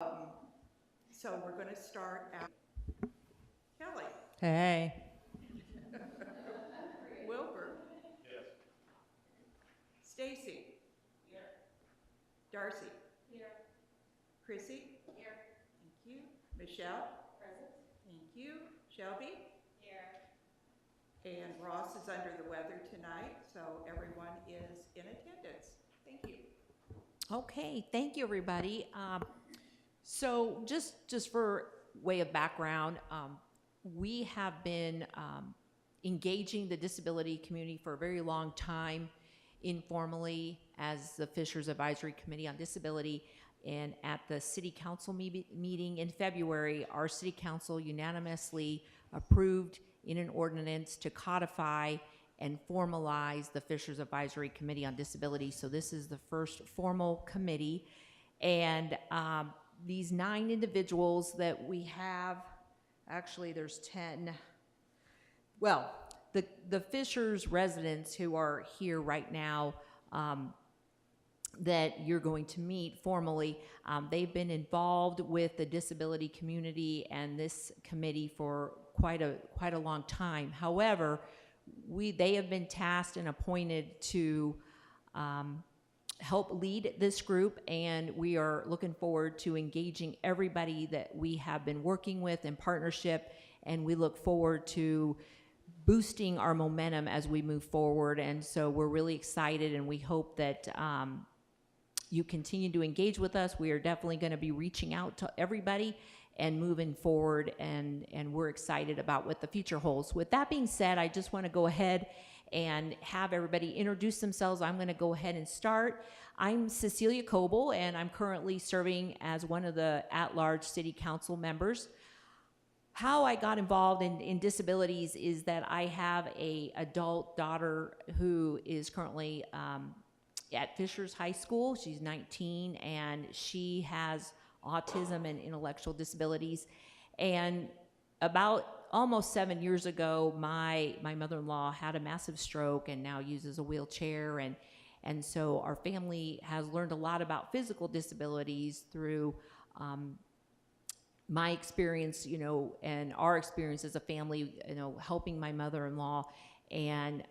So we're going to start out. Kelly. Hey. Wilbur. Yes. Stacy. Here. Darcy. Here. Chrissy. Here. Thank you. Michelle. Present. Thank you. Shelby. Here. And Ross is under the weather tonight, so everyone is in attendance. Thank you. Okay, thank you, everybody. So just for way of background, we have been engaging the disability community for a very long time, informally, as the Fishers Advisory Committee on Disability. And at the City Council meeting in February, our City Council unanimously approved in an ordinance to codify and formalize the Fishers Advisory Committee on Disability. So this is the first formal committee. And these 9 individuals that we have, actually there's 10. Well, the Fishers residents who are here right now that you're going to meet formally, they've been involved with the disability community and this committee for quite a long time. However, they have been tasked and appointed to help lead this group, and we are looking forward to engaging everybody that we have been working with in partnership, and we look forward to boosting our momentum as we move forward. And so we're really excited, and we hope that you continue to engage with us. We are definitely going to be reaching out to everybody and moving forward, and we're excited about what the future holds. With that being said, I just want to go ahead and have everybody introduce themselves. I'm going to go ahead and start. I'm Cecilia Coble, and I'm currently serving as one of the at-large city council members. How I got involved in disabilities is that I have an adult daughter who is currently at Fishers High School. She's 19, and she has autism and intellectual disabilities. And about almost 7 years ago, my mother-in-law had a massive stroke and now uses a wheelchair. And so our family has learned a lot about physical disabilities through my experience, and our experience as a family, helping my mother-in-law. And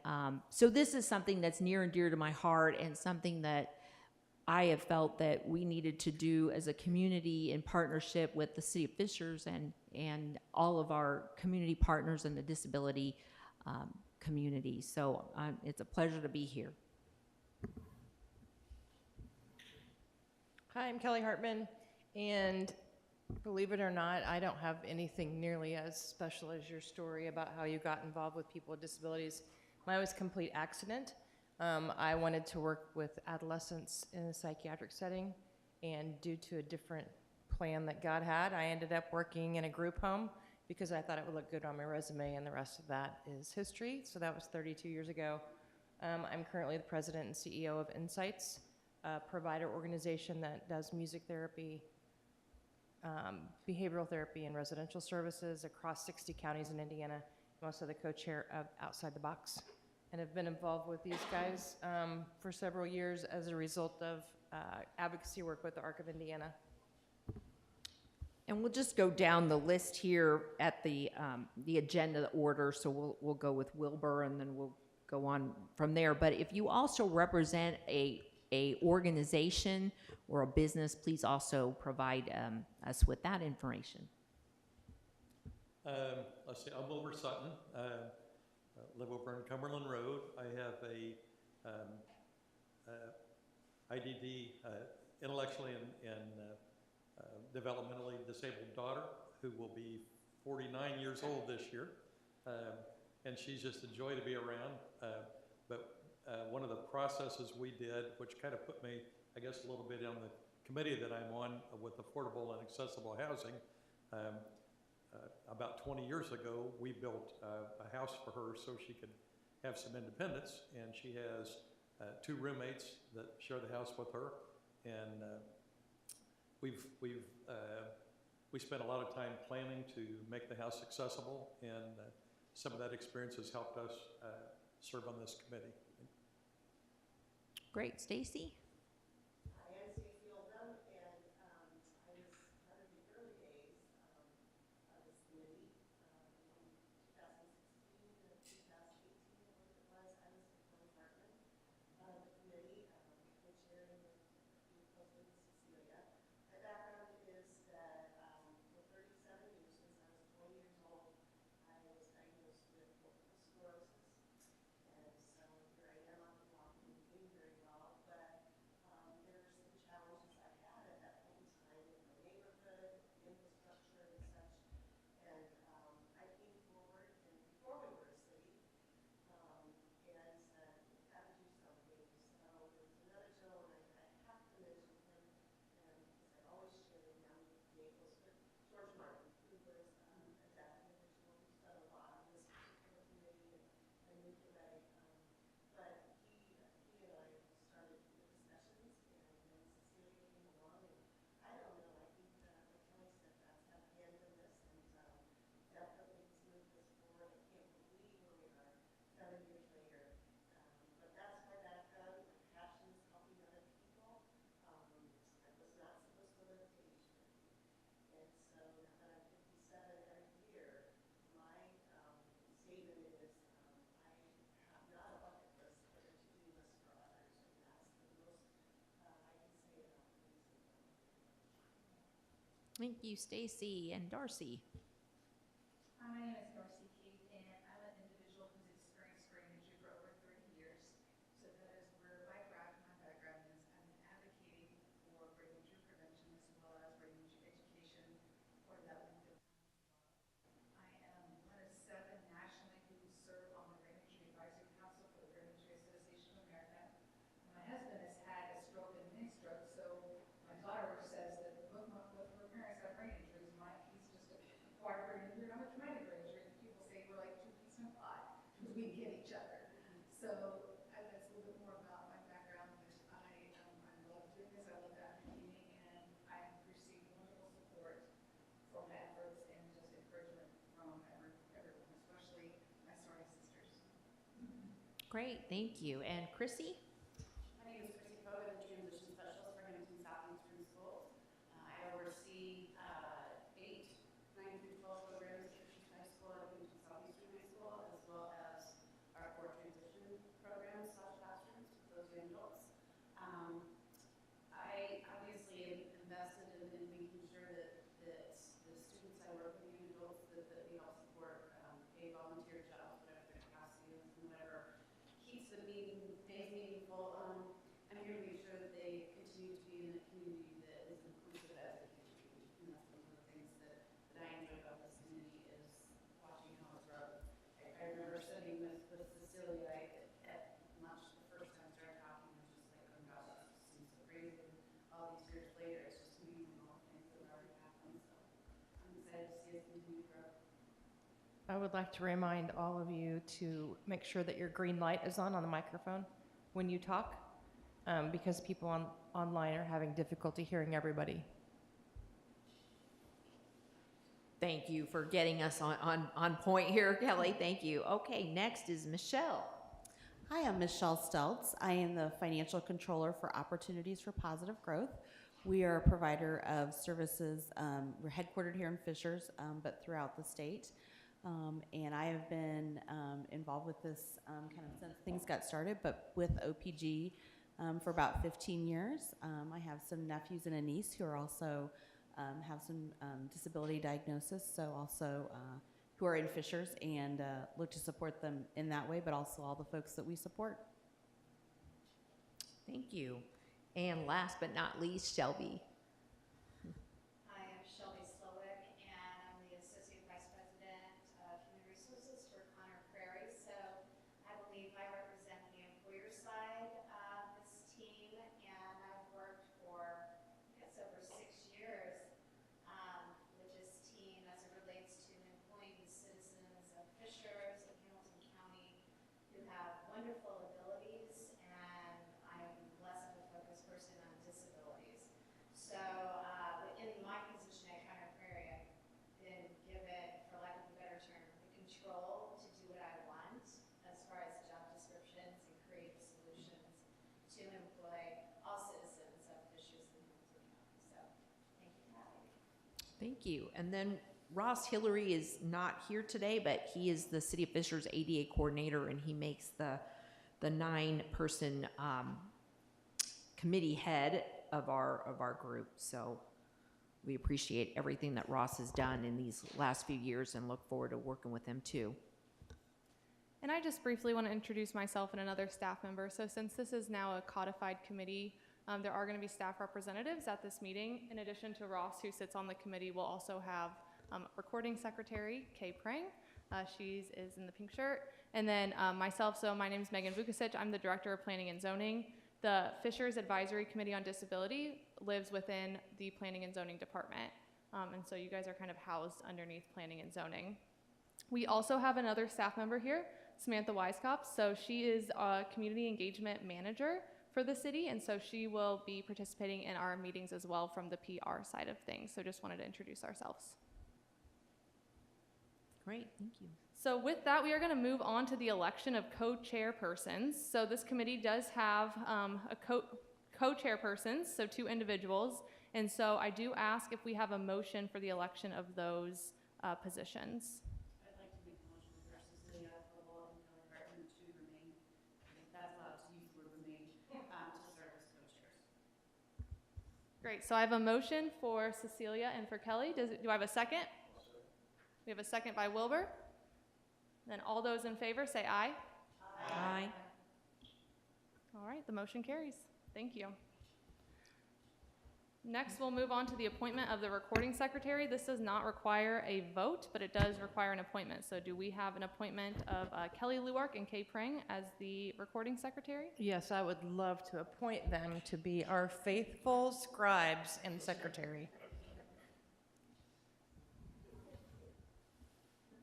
so this is something that's near and dear to my heart, and something that I have felt that we needed to do as a community in partnership with the City of Fishers and all of our community partners in the disability community. So it's a pleasure to be here. Hi, I'm Kelly Hartman, and believe it or not, I don't have anything nearly as special as your story about how you got involved with people with disabilities. Mine was a complete accident. I wanted to work with adolescents in a psychiatric setting, and due to a different plan that God had, I ended up working in a group home because I thought it would look good on my resume, and the rest of that is history. So that was 32 years ago. I'm currently the president and CEO of Insights, a provider organization that does music therapy, behavioral therapy, and residential services across 60 counties in Indiana. I'm also the co-chair of Outside the Box, and have been involved with these guys for several years as a result of advocacy work with the Arc of Indiana. And we'll just go down the list here at the agenda order. So we'll go with Wilbur, and then we'll go on from there. But if you also represent a organization or a business, please also provide us with that information. Let's see, I'm Wilbur Sutton. Live over in Cumberland Road. I have a IDD, intellectually and developmentally disabled daughter who will be 49 years old this year. And she's just a joy to be around. But one of the processes we did, which kind of put me, I guess, a little bit on the committee that I'm on with affordable and accessible housing, about 20 years ago, we built a house for her so she could have some independence, and she has 2 roommates that share the house with her, and we spent a lot of time planning to make the house accessible, and some of that experience has helped us serve on this committee. Great. Stacy? I am Stacey Oldham, and I was Thank you, Stacy and Darcy. Hi, my name is Darcy Keith, and I'm an individual who's experienced brain injury for over 30 years. So that is where my background is. I'm advocating for brain injury prevention as well as brain injury education for that length of time as well. I am one of 7 nationally who serve on the Brain Injury Advisory Council for the Brain Injury Association of America. My husband has had a stroke and mini stroke, so my daughter says that both her parents have brain injuries. He's just acquired brain injury, I'm a traumatic brain injury, and people say we're like 2 peas in a pod because we get each other. So that's a little bit more about my background, which I love doing this, I love advocating, and I have received wonderful support from my efforts and just encouragement from everyone, especially my sorry sisters. Great, thank you. And Chrissy? My name is Chrissy Fogg. I'm the transition specialist for Hamilton Southeastern Schools. I oversee 8 9 through 12 programs at Christian High School and Hamilton Southeastern High School, as well as our 4 transition programs / classrooms for those young adults. I obviously am invested in making sure that the students I work with, young adults, that we help support paid volunteer jobs, whatever their capacity is, and whatever keeps the days meaningful. I'm here to make sure that they continue to be in a community that is inclusive as it can be. And that's one of the things that I enjoy about this community is watching how it's grown. I remember sitting with Cecilia at lunch the first time I started talking. I was just like, oh God, this seems so crazy. And all these years later, it's just amazing all the things that have already happened. So I'm excited to see us continue to grow. I would like to remind all of you to make sure that your green light is on the microphone when you talk, because people online are having difficulty hearing everybody. Thank you for getting us on point here, Kelly. Thank you. Okay, next is Michelle. Hi, I'm Michelle Stelz. I am the Financial Controller for Opportunities for Positive Growth. We are a provider of services. We're headquartered here in Fishers, but throughout the state. And I have been involved with this kind of since things got started, but with OPG for about 15 years. I have some nephews and a niece who are also have some disability diagnosis, so also who are in Fishers, and look to support them in that way, but also all the folks that we support. Thank you. And last but not least, Shelby. Hi, I'm Shelby Slowick, and I'm the Associate Vice President of Human Resources for Conner Prairie. So I believe I represent the employer side of this team, and I've worked for, I guess, over 6 years with this team as it relates to employing the citizens of Fishers and Hamilton County who have wonderful abilities, and I'm less of a focused person on disabilities. So within my position at Conner Prairie, I've been given, for lack of a better term, the control to do what I want as far as job descriptions and creative solutions to employ all citizens of Fishers and Hamilton County. So thank you for having me. Thank you. And then Ross Hillary is not here today, but he is the City of Fishers ADA coordinator, and he makes the 9-person committee head of our group. So we appreciate everything that Ross has done in these last few years and look forward to working with him too. And I just briefly want to introduce myself and another staff member. So since this is now a codified committee, there are going to be staff representatives at this meeting. In addition to Ross, who sits on the committee, we'll also have recording secretary, Kay Prang. She is in the pink shirt. And then myself, so my name is Megan Vukasic. I'm the Director of Planning and Zoning. The Fishers Advisory Committee on Disability lives within the Planning and Zoning Department. And so you guys are kind of housed underneath Planning and Zoning. We also have another staff member here, Samantha Weiskopf. So she is a Community Engagement Manager for the city, and so she will be participating in our meetings as well from the PR side of things. So just wanted to introduce ourselves. Great, thank you. So with that, we are going to move on to the election of co-chairpersons. So this committee does have a co-chairpersons, so 2 individuals. And so I do ask if we have a motion for the election of those positions. I'd like to make a motion for Cecilia Cobble and Kelly Hartman to remain, if that's allowed to use the word remain, to serve as co-chairs. Great, so I have a motion for Cecilia and for Kelly. Do I have a second? We have a second by Wilbur. Then all those in favor say aye. Aye. All right, the motion carries. Thank you. Next, we'll move on to the appointment of the recording secretary. This does not require a vote, but it does require an appointment. So do we have an appointment of Kelly Luark and Kay Prang as the recording secretary? Yes, I would love to appoint them to be our faithful scribes and secretary.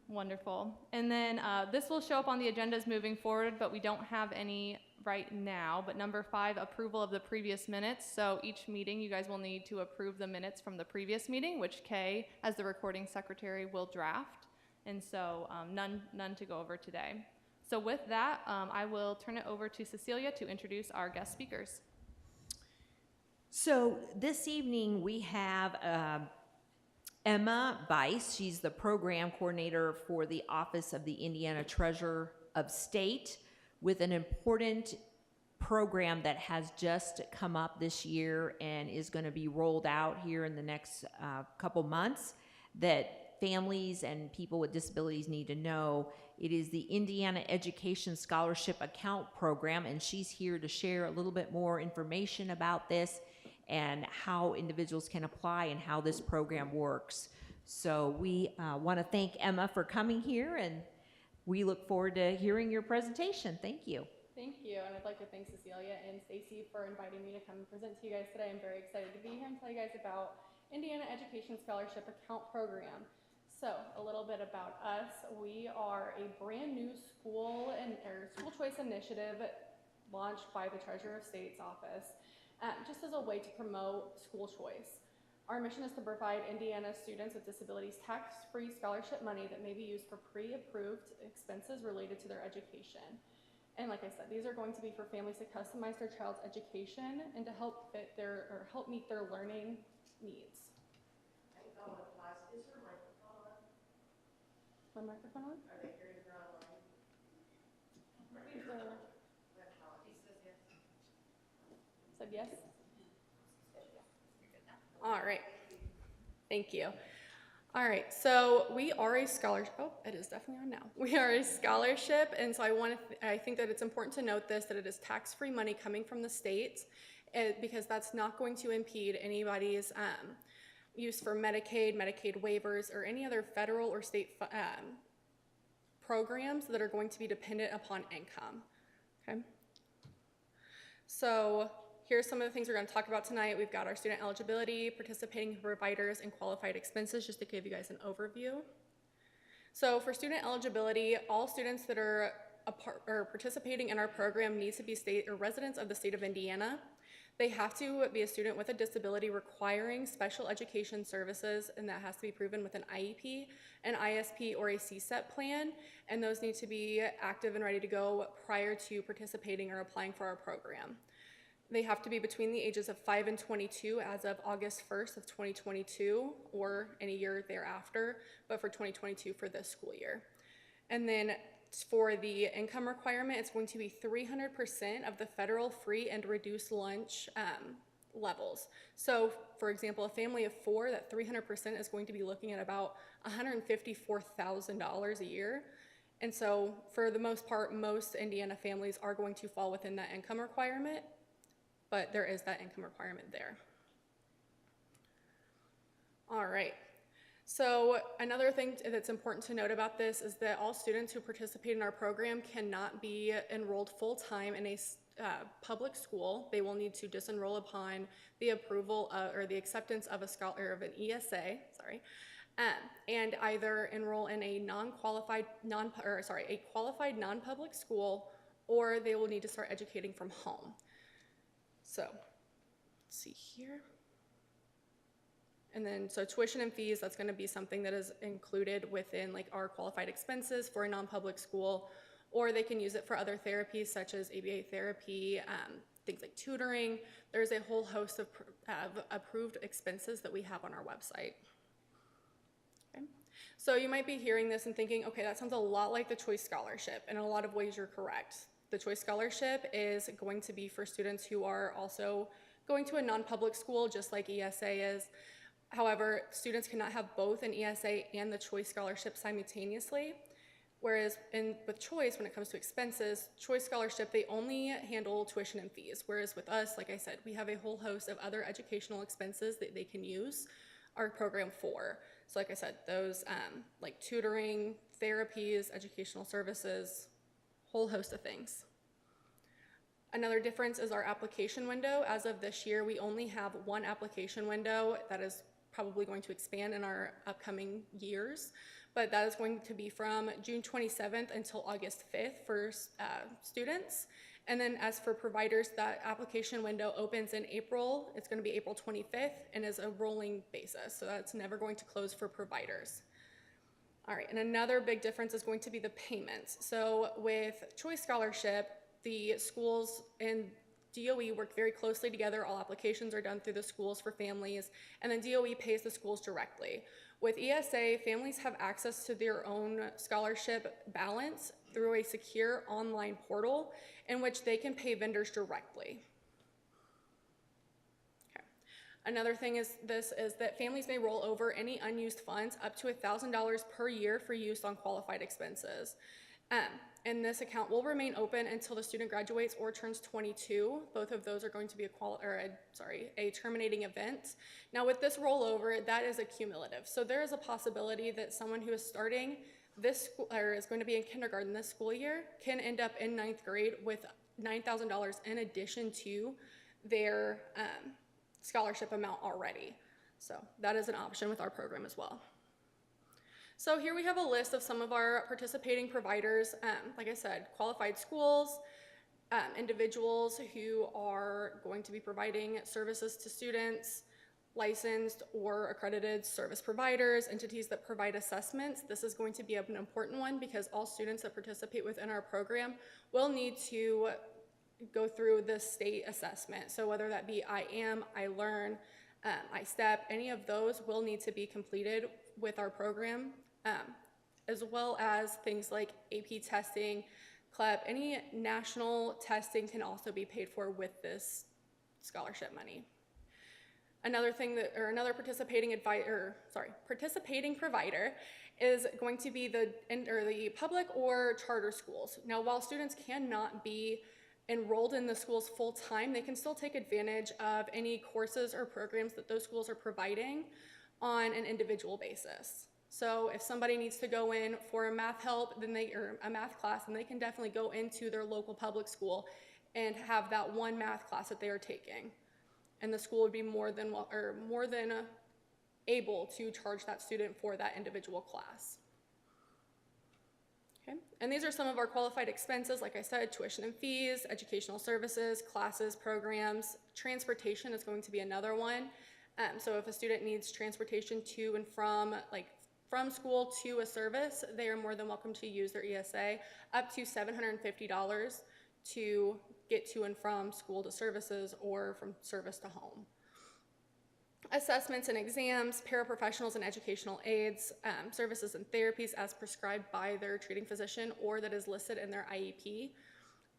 Wonderful. And then this will show up on the agendas moving forward, but we don't have any right now. But number 5, approval of the previous minutes. So each meeting, you guys will need to approve the minutes from the previous meeting, which Kay, as the recording secretary, will draft. And so none to go over today. So with that, I will turn it over to Cecilia to introduce our guest speakers. So this evening we have Emma Bice. She's the program coordinator for the Office of the Indiana Treasurer of State, with an important program that has just come up this year and is going to be rolled out here in the next couple months that families and people with disabilities need to know. It is the Indiana Education Scholarship Account Program, and she's here to share a little bit more information about this and how individuals can apply and how this program works. So we want to thank Emma for coming here, and we look forward to hearing your presentation. Thank you. Thank you, and I'd like to thank Cecilia and Stacy for inviting me to come and present to you guys today. I'm very excited to be here and tell you guys about Indiana Education Scholarship Account Program. So, a little bit about us. We are a brand new school choice initiative launched by the Treasurer of State's office, just as a way to promote school choice. Our mission is to provide Indiana students with disabilities tax-free scholarship money that may be used for pre-approved expenses related to their education. And like I said, these are going to be for families to customize their child's education and to help help meet their learning needs. Is her microphone on? My microphone on? Are they hearing her online? Is there- Said yes? All right. Thank you. All right, so we are a scholarship. Oh, it is definitely on now. We are a scholarship, and so I think that it's important to note this, that it is tax-free money coming from the state, because that's not going to impede anybody's use for Medicaid, Medicaid waivers, or any other federal or state programs that are going to be dependent upon income. Okay. So here's some of the things we're going to talk about tonight. We've got our student eligibility, participating providers, and qualified expenses, just to give you guys an overview. So for student eligibility, all students that are participating in our program need to be residents of the state of Indiana. They have to be a student with a disability requiring special education services, and that has to be proven with an IEP, an ISP, or a CSEP plan, and those need to be active and ready to go prior to participating or applying for our program. They have to be between the ages of 5 and 22 as of August 1st of 2022 or any year thereafter, but for 2022 for this school year. And then for the income requirement, it's going to be 300% of the federal free and reduced lunch levels. So for example, a family of 4, that 300% is going to be looking at about $154,000 a year. And so for the most part, most Indiana families are going to fall within that income requirement, but there is that income requirement there. All right. So another thing that's important to note about this is that all students who participate in our program cannot be enrolled full-time in a public school. They will need to disenroll upon the approval or the acceptance of an ESA, and either enroll in a qualified non-public school, or they will need to start educating from home. So, let's see here. And then, so tuition and fees, that's going to be something that is included within like our qualified expenses for a non-public school, or they can use it for other therapies such as ABA therapy, things like tutoring. There's a whole host of approved expenses that we have on our website. Okay. So you might be hearing this and thinking, okay, that sounds a lot like the Choice Scholarship. In a lot of ways, you're correct. The Choice Scholarship is going to be for students who are also going to a non-public school, just like ESA is. However, students cannot have both an ESA and the Choice Scholarship simultaneously. Whereas with Choice, when it comes to expenses, Choice Scholarship, they only handle tuition and fees. Whereas with us, like I said, we have a whole host of other educational expenses that they can use our program for. So like I said, those like tutoring, therapies, educational services, whole host of things. Another difference is our application window. As of this year, we only have one application window that is probably going to expand in our upcoming years, but that is going to be from June 27th until August 5th for students. And then as for providers, that application window opens in April. It's going to be April 25th and is a rolling basis, so that's never going to close for providers. All right, and another big difference is going to be the payments. So with Choice Scholarship, the schools and DOE work very closely together. All applications are done through the schools for families, and then DOE pays the schools directly. With ESA, families have access to their own scholarship balance through a secure online portal in which they can pay vendors directly. Okay. Another thing is that families may roll over any unused funds up to $1,000 per year for use on qualified expenses. And this account will remain open until the student graduates or turns 22. Both of those are going to be a terminating event. Now with this rollover, that is a cumulative. So there is a possibility that someone who is starting this school, or is going to be in kindergarten this school year, can end up in 9th grade with $9,000 in addition to their scholarship amount already. So that is an option with our program as well. So here we have a list of some of our participating providers. Like I said, qualified schools, individuals who are going to be providing services to students, licensed or accredited service providers, entities that provide assessments. This is going to be an important one because all students that participate within our program will need to go through the state assessment. So whether that be IAM, iLearn, iStep, any of those will need to be completed with our program, as well as things like AP testing, CLEP. Any national testing can also be paid for with this scholarship money. Another thing another participating provider is going to be the public or charter schools. Now, while students cannot be enrolled in the schools full time, they can still take advantage of any courses or programs that those schools are providing on an individual basis. So if somebody needs to go in for a math help, or a math class, then they can definitely go into their local public school and have that one math class that they are taking. And the school would be more than able to charge that student for that individual class. Okay. And these are some of our qualified expenses. Like I said, tuition and fees, educational services, classes, programs. Transportation is going to be another one. So if a student needs transportation to and from school to a service, they are more than welcome to use their ESA, up to $750 to get to and from school to services or from service to home. Assessments and exams, paraprofessionals and educational aides, services and therapies as prescribed by their treating physician or that is listed in their IEP,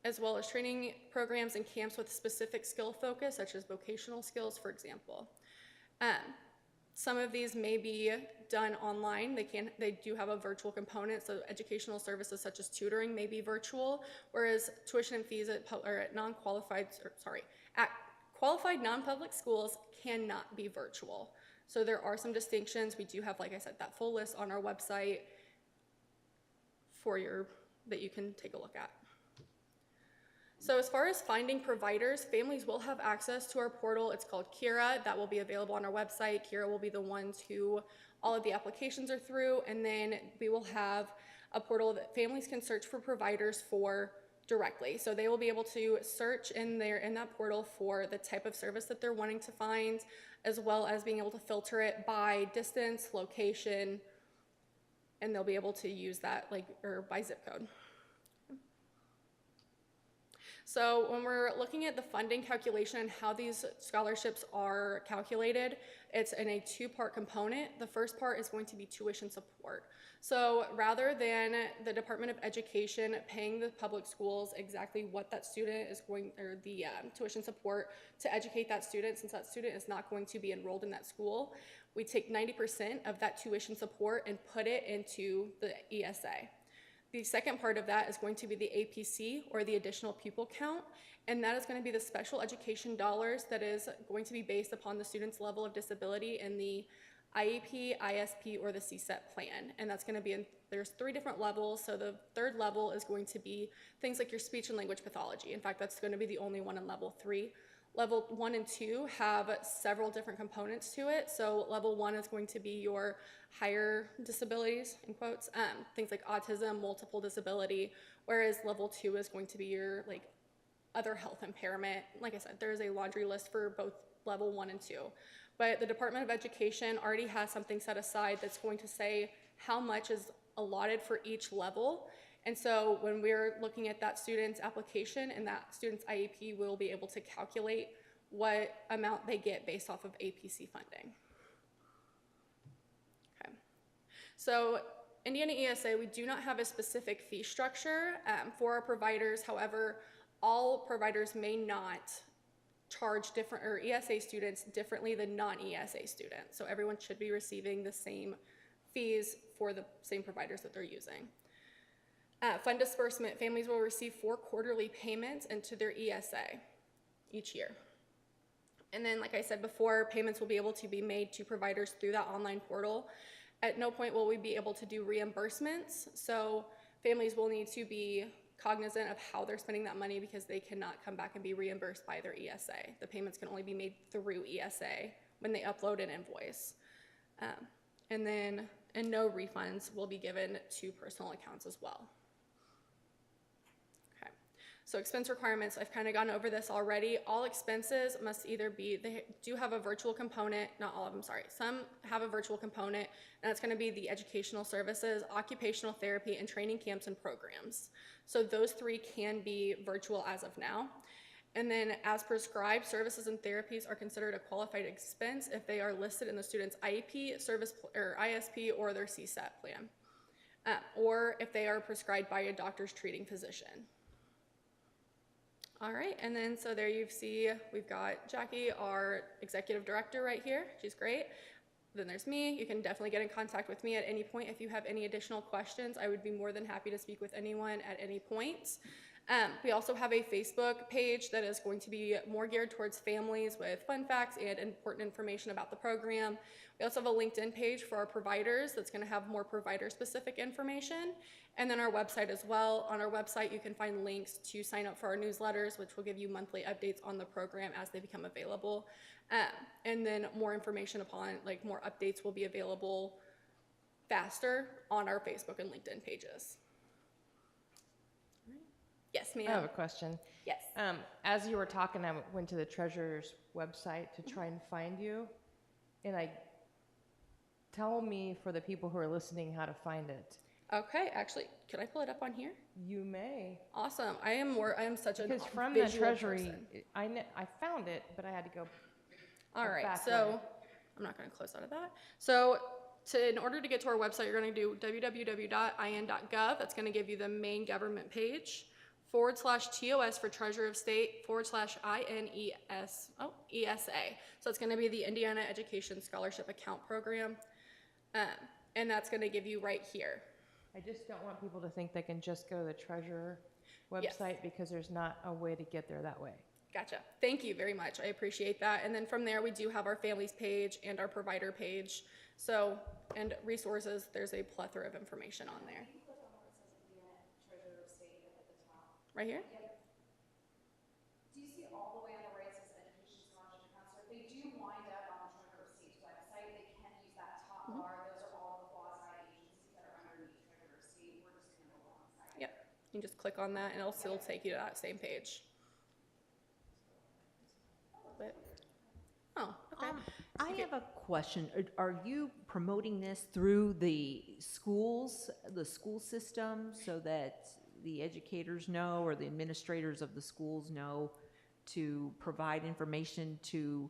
as well as training programs and camps with specific skill focus, such as vocational skills, for example. Some of these may be done online. They do have a virtual component, so educational services such as tutoring may be virtual, whereas tuition and fees at qualified non-public schools cannot be virtual. So there are some distinctions. We do have, like I said, that full list on our website that you can take a look at. So as far as finding providers, families will have access to our portal. It's called Kira. That will be available on our website. Kira will be the ones who all of the applications are through, and then we will have a portal that families can search for providers for directly. So they will be able to search in that portal for the type of service that they're wanting to find, as well as being able to filter it by distance, location, and they'll be able to use that by zip code. So when we're looking at the funding calculation and how these scholarships are calculated, it's in a two-part component. The first part is going to be tuition support. So rather than the Department of Education paying the public schools exactly what that student is going, or the tuition support to educate that student, since that student is not going to be enrolled in that school, we take 90% of that tuition support and put it into the ESA. The second part of that is going to be the APC, or the additional pupil count, and that is going to be the special education dollars that is going to be based upon the student's level of disability in the IEP, ISP, or the CSET plan. And that's going to be there's 3 different levels. So the third level is going to be things like your speech and language pathology. In fact, that's going to be the only one in level 3. Level 1 and 2 have several different components to it. So level 1 is going to be your higher disabilities, in quotes, things like autism, multiple disability, whereas level 2 is going to be your like other health impairment. Like I said, there's a laundry list for both level 1 and 2. But the Department of Education already has something set aside that's going to say how much is allotted for each level. And so when we're looking at that student's application and that student's IEP, we'll be able to calculate what amount they get based off of APC funding. Okay. So Indiana ESA, we do not have a specific fee structure for our providers. However, all providers may not charge different, or ESA students differently than non-ESA students. So everyone should be receiving the same fees for the same providers that they're using. Fund disbursement, families will receive 4 quarterly payments into their ESA each year. And then, like I said before, payments will be able to be made to providers through that online portal. At no point will we be able to do reimbursements. So families will need to be cognizant of how they're spending that money, because they cannot come back and be reimbursed by their ESA. The payments can only be made through ESA when they upload an invoice. And no refunds will be given to personal accounts as well. Okay, so expense requirements, I've kind of gone over this already. All expenses must either be, they do have a virtual component, not all of them, sorry. Some have a virtual component, and it's going to be the educational services, occupational therapy, and training camps and programs. So those 3 can be virtual as of now. And then as prescribed, services and therapies are considered a qualified expense if they are listed in the student's IEP, or ISP, or their CSET plan, or if they are prescribed by a doctor's treating physician. All right, and then so there you see we've got Jackie, our executive director right here. She's great. Then there's me. You can definitely get in contact with me at any point if you have any additional questions. I would be more than happy to speak with anyone at any point. We also have a Facebook page that is going to be more geared towards families with fun facts and important information about the program. We also have a LinkedIn page for our providers that's going to have more provider-specific information. And then our website as well. On our website, you can find links to sign up for our newsletters, which will give you monthly updates on the program as they become available. And then more information upon, like more updates will be available faster on our Facebook and LinkedIn pages. Yes, ma'am. I have a question. Yes. As you were talking, I went to the treasurer's website to try and find you, and tell me, for the people who are listening, how to find it. Okay, actually, could I pull it up on here? You may. Awesome. I am such a Because from the visual treasury, person. I found it, but I had to go. All right, back so way. I'm not going to close out of that. So in order to get to our website, you're going to do www.in.gov. That's going to give you the main government page. /TOS for Treasurer of State /INES, ESA. So it's going to be the Indiana Education Scholarship Account Program. And that's going to give you right here. I just don't want people to think they can just go to the treasurer website, because there's not a way to get there that way. Gotcha. Thank you very much. I appreciate that. And then from there, we do have our families page and our provider page. So, and resources, there's a plethora of information on there. Right here? Do you see all the way on the right says Education Scholarship Accounts? So if they do wind up on the Treasurer of State's website, they can use that top bar. Those are all the quasi-agencies that are underneath Treasurer of State. We're just going to go alongside. Yep. You can just click on that and it'll still take you to that same page. But, oh, okay. I have a question. Are you promoting this through the schools, the school system, so that the educators know or the administrators of the schools know to provide information to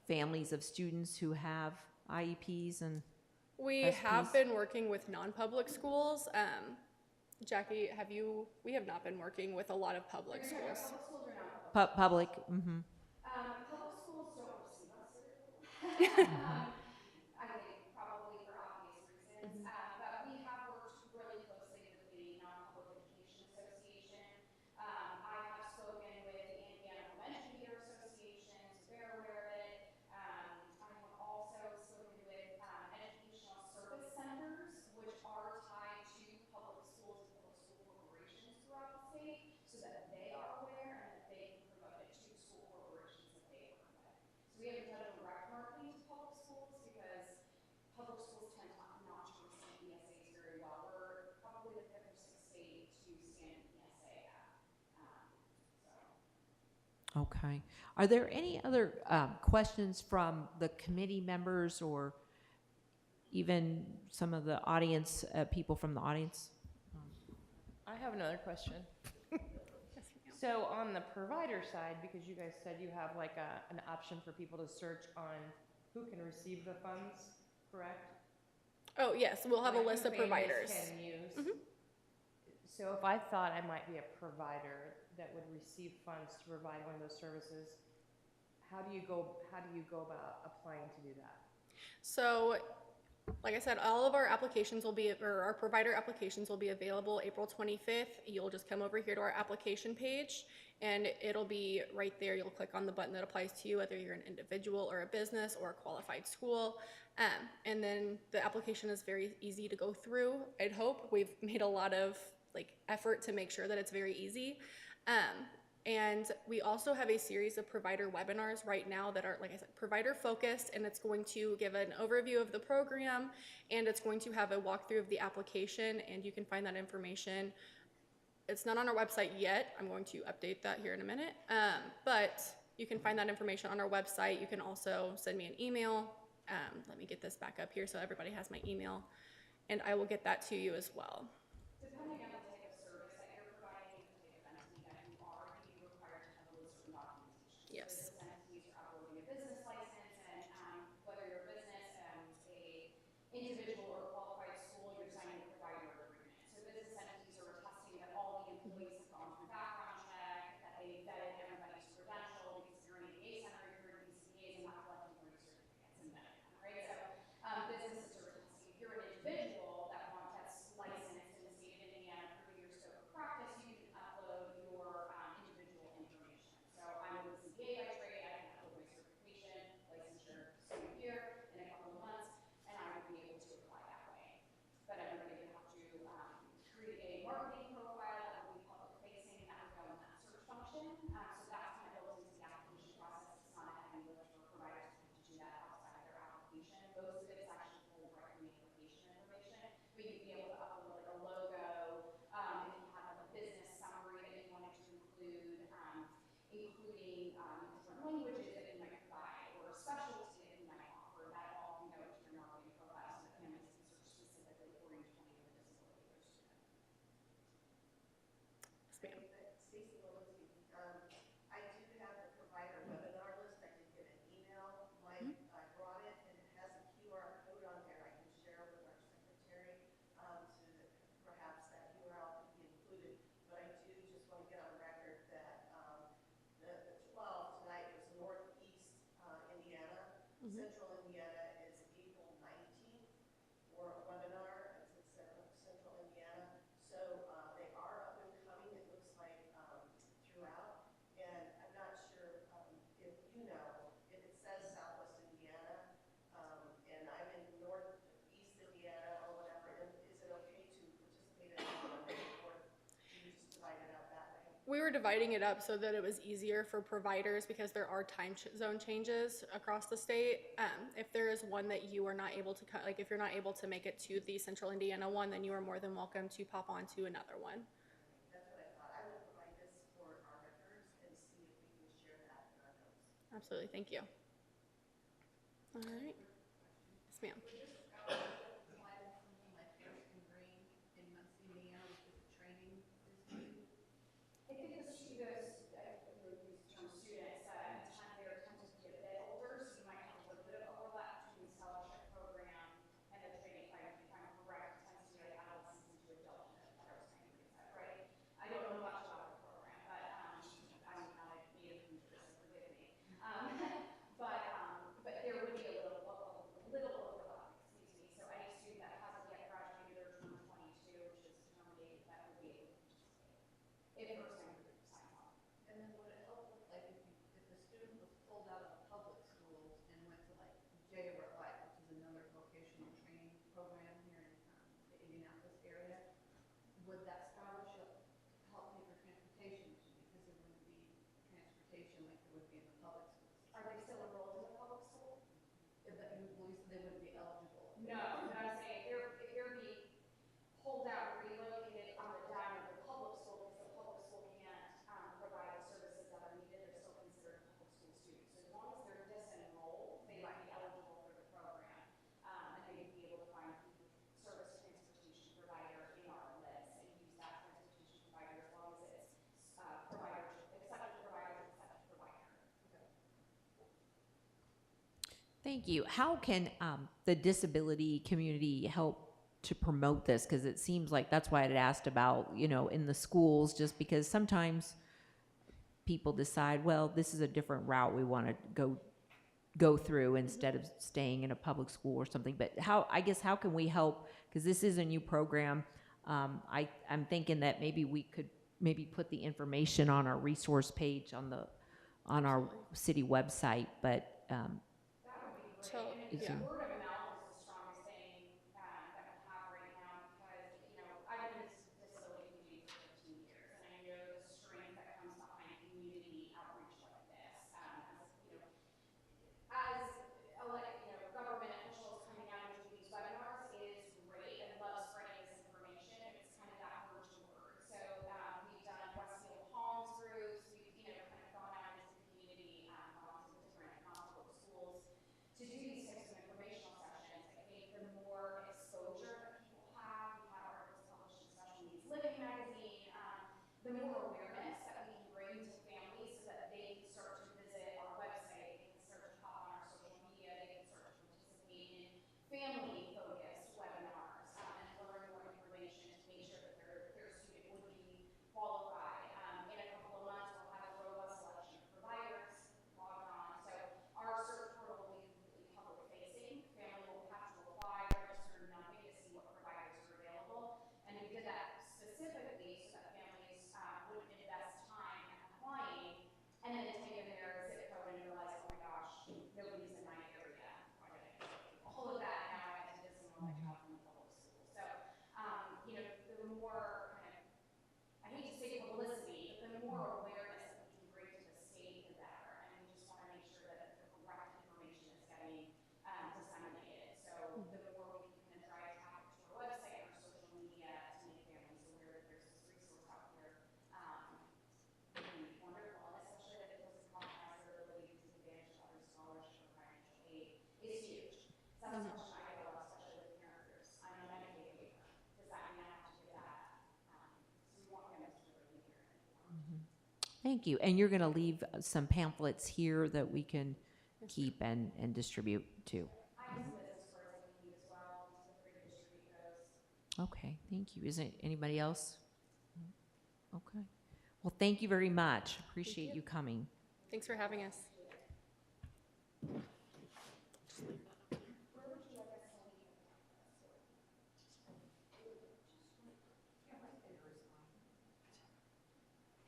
families of students who have IEPs and We SPs? have been working with non-public schools. Jackie, we have not been working with a lot of public schools. Public schools are not public. Public, mm-hmm. Public schools don't receive us very well. I think probably for obvious reasons. But we have worked really closely with the Non-Public Education Association. I have spoken with the Indiana Home Educator Association, so they're aware of it. I have also spoken with educational service centers, which are tied to public schools and public school corporations throughout the state, so that they are aware and that they can promote it to school corporations that they work with. So we haven't done direct marketing to public schools because public schools tend not to receive ESAs very well. We're probably the 5th or 6th state to stand an ESA at. Okay. Are there any other questions from the committee members or even some of the audience, people from the audience? I have another question. So on the provider side, because you guys said you have like an option for people to search on who can receive the funds, correct? Oh, yes, we'll have a Like list who of families providers. can use. Mhm. So if I thought I might be a provider that would receive funds to provide one of those services, how do you go about applying to do that? So, like I said, all of our applications will be, or our provider applications will be available April 25th. You'll just come over here to our application page and it'll be right there. You'll click on the button that applies to you, whether you're an individual or a business or a qualified school. And then the application is very easy to go through. I'd hope we've made a lot of effort to make sure that it's very easy. And we also have a series of provider webinars right now that are, like I said, provider focused, and it's going to give an overview of the program, and it's going to have a walkthrough of the application, and you can find that information. It's not on our website yet. I'm going to update that here in a minute. But you can find that information on our website. You can also send me an email. Let me get this back up here so everybody has my email, and I will get that to you as well. Depending on the type of service that you're providing, the type of entity that you are, you'd be required to upload certain documentation. Yes. So business entities are uploading a business license, and whether you're a business, a individual or qualified school, you're signing a provider agreement. So business entities are attesting that all the employees have gone through background check, that they vetted everybody's credential, because if you're an ABA center, you're hearing these CPAs and not collecting learning certificates and vetting them, right? So businesses are attesting. If you're an individual that's licensed in the state of Indiana for your scope of practice, you can upload your individual information. So I'm a CPA by trade, I can upload my certification, licensure, soon here in a couple of months, and I would be able to apply that way. But everybody would have to create a marketing profile that would be public facing, and that would go in that search function. So that's kind of built into the application process. It's not a heavy lift for providers to have to do that outside of their application. Most of it's actually pulled right from the application information, but you'd be able to upload like a logo, if you had like a business summary that you wanted to include, including different languages that you might provide or a specialty that you might offer. That all can go into your marketing profile so that families can search specifically for each one of the disability of their student. Yes, ma'am. Stacy Williams, I do have the provider webinar list. I did get an email. I brought it, and it has a QR code on there I can share with our secretary, so that perhaps that URL could be included. But I do just want to get on record that the 12 tonight was Northeast Indiana. Central Indiana is April 19th for a webinar. It's in Central Indiana. So they are up and coming, it looks like, throughout. And I'm not sure if you know, if it says Southwest Indiana, and I'm in Northeast Indiana or whatever, is it okay to participate in that one? Or do you just divide it out that way? We were dividing it up so that it was easier for providers because there are time zone changes across the state. If there is one that you are not able to, if you're not able to make it to the Central Indiana one, then you are more than welcome to pop on to another one. That's what I thought. I will provide this for our records and see if we can share that in our notes. Absolutely, thank you. All right. Yes, ma'am. My parents can bring in Muncie, Indiana, with the training would that scholarship help pay for transportation? Because there wouldn't be transportation like there would be in the public schools. Are they still enrolled in the public school? But you, well, you said they wouldn't be eligible. No, but I'm saying if they're being pulled out, relocated on the dime of the public school, because the public school can't provide the services that are needed, they're still considered public school students. So as long as they're disenrolled, they might be eligible for the program. And they would be able to find a service transportation provider in our list and use that transportation provider as long as it's accepted provider. Thank you. How can the disability community help to promote this? Because it seems like that's why I had asked about, you know, in the schools, just because sometimes people decide, well, this is a different route we want to go through instead of staying in a public school or something. But how can we help? Because this is a new program. I'm thinking that maybe we could put the information on our resource page on our city website, but So, Is yeah. you- Word of mouth is the strongest thing that we have right now because, you know, I've been in this disability community for 15 years and I know the strength that comes behind community outreach like this. Government officials coming out and doing these webinars is great. I love spreading this information. It's kind of that word to word. So we've done Westfield Palms groups. We've, kind of gone out into the community, gone to the different public schools to do these types of informational sessions. I think the more exposure that people have, we have articles published in Special Needs Living magazine, the more awareness that we can bring to families so that they can start to visit our website, they can start to hop on our social media, they can start to participate in family-focused webinars and learn more information to make sure that their student would be qualified. In a couple of months, we'll have a robust selection of providers logged on. So our search portal will be completely public-facing. Family will have to apply, register, nothing to see what providers are available. And we did that specifically so that families wouldn't invest time applying and then type in their zip code and realize, oh my gosh, nobody's in my area. Why did I get all of that? Now I had to disenroll my child from the public school. So, the more kind of, I hate to say publicity, but the more awareness that we can bring to the state, the better. And we just want to make sure that the correct information is getting disseminated. So the more we can kind of drive traffic to our website and our social media to make families aware that there's this resource out here, would be wonderful. And especially that it doesn't compromise their ability to take advantage of other scholarship or financial aid is huge. So that's a question I get a lot, especially with parent groups. I'm a Medicaid waiver. Does that mean I have to give that? So we want families to really be here. Thank you. And you're going to leave some pamphlets here that we can keep and distribute too. I have some business cards I can use as well, so feel free to distribute those. Okay, thank you. Is it anybody else? Okay. Well, thank you very much. Appreciate you coming. Thanks for having us. It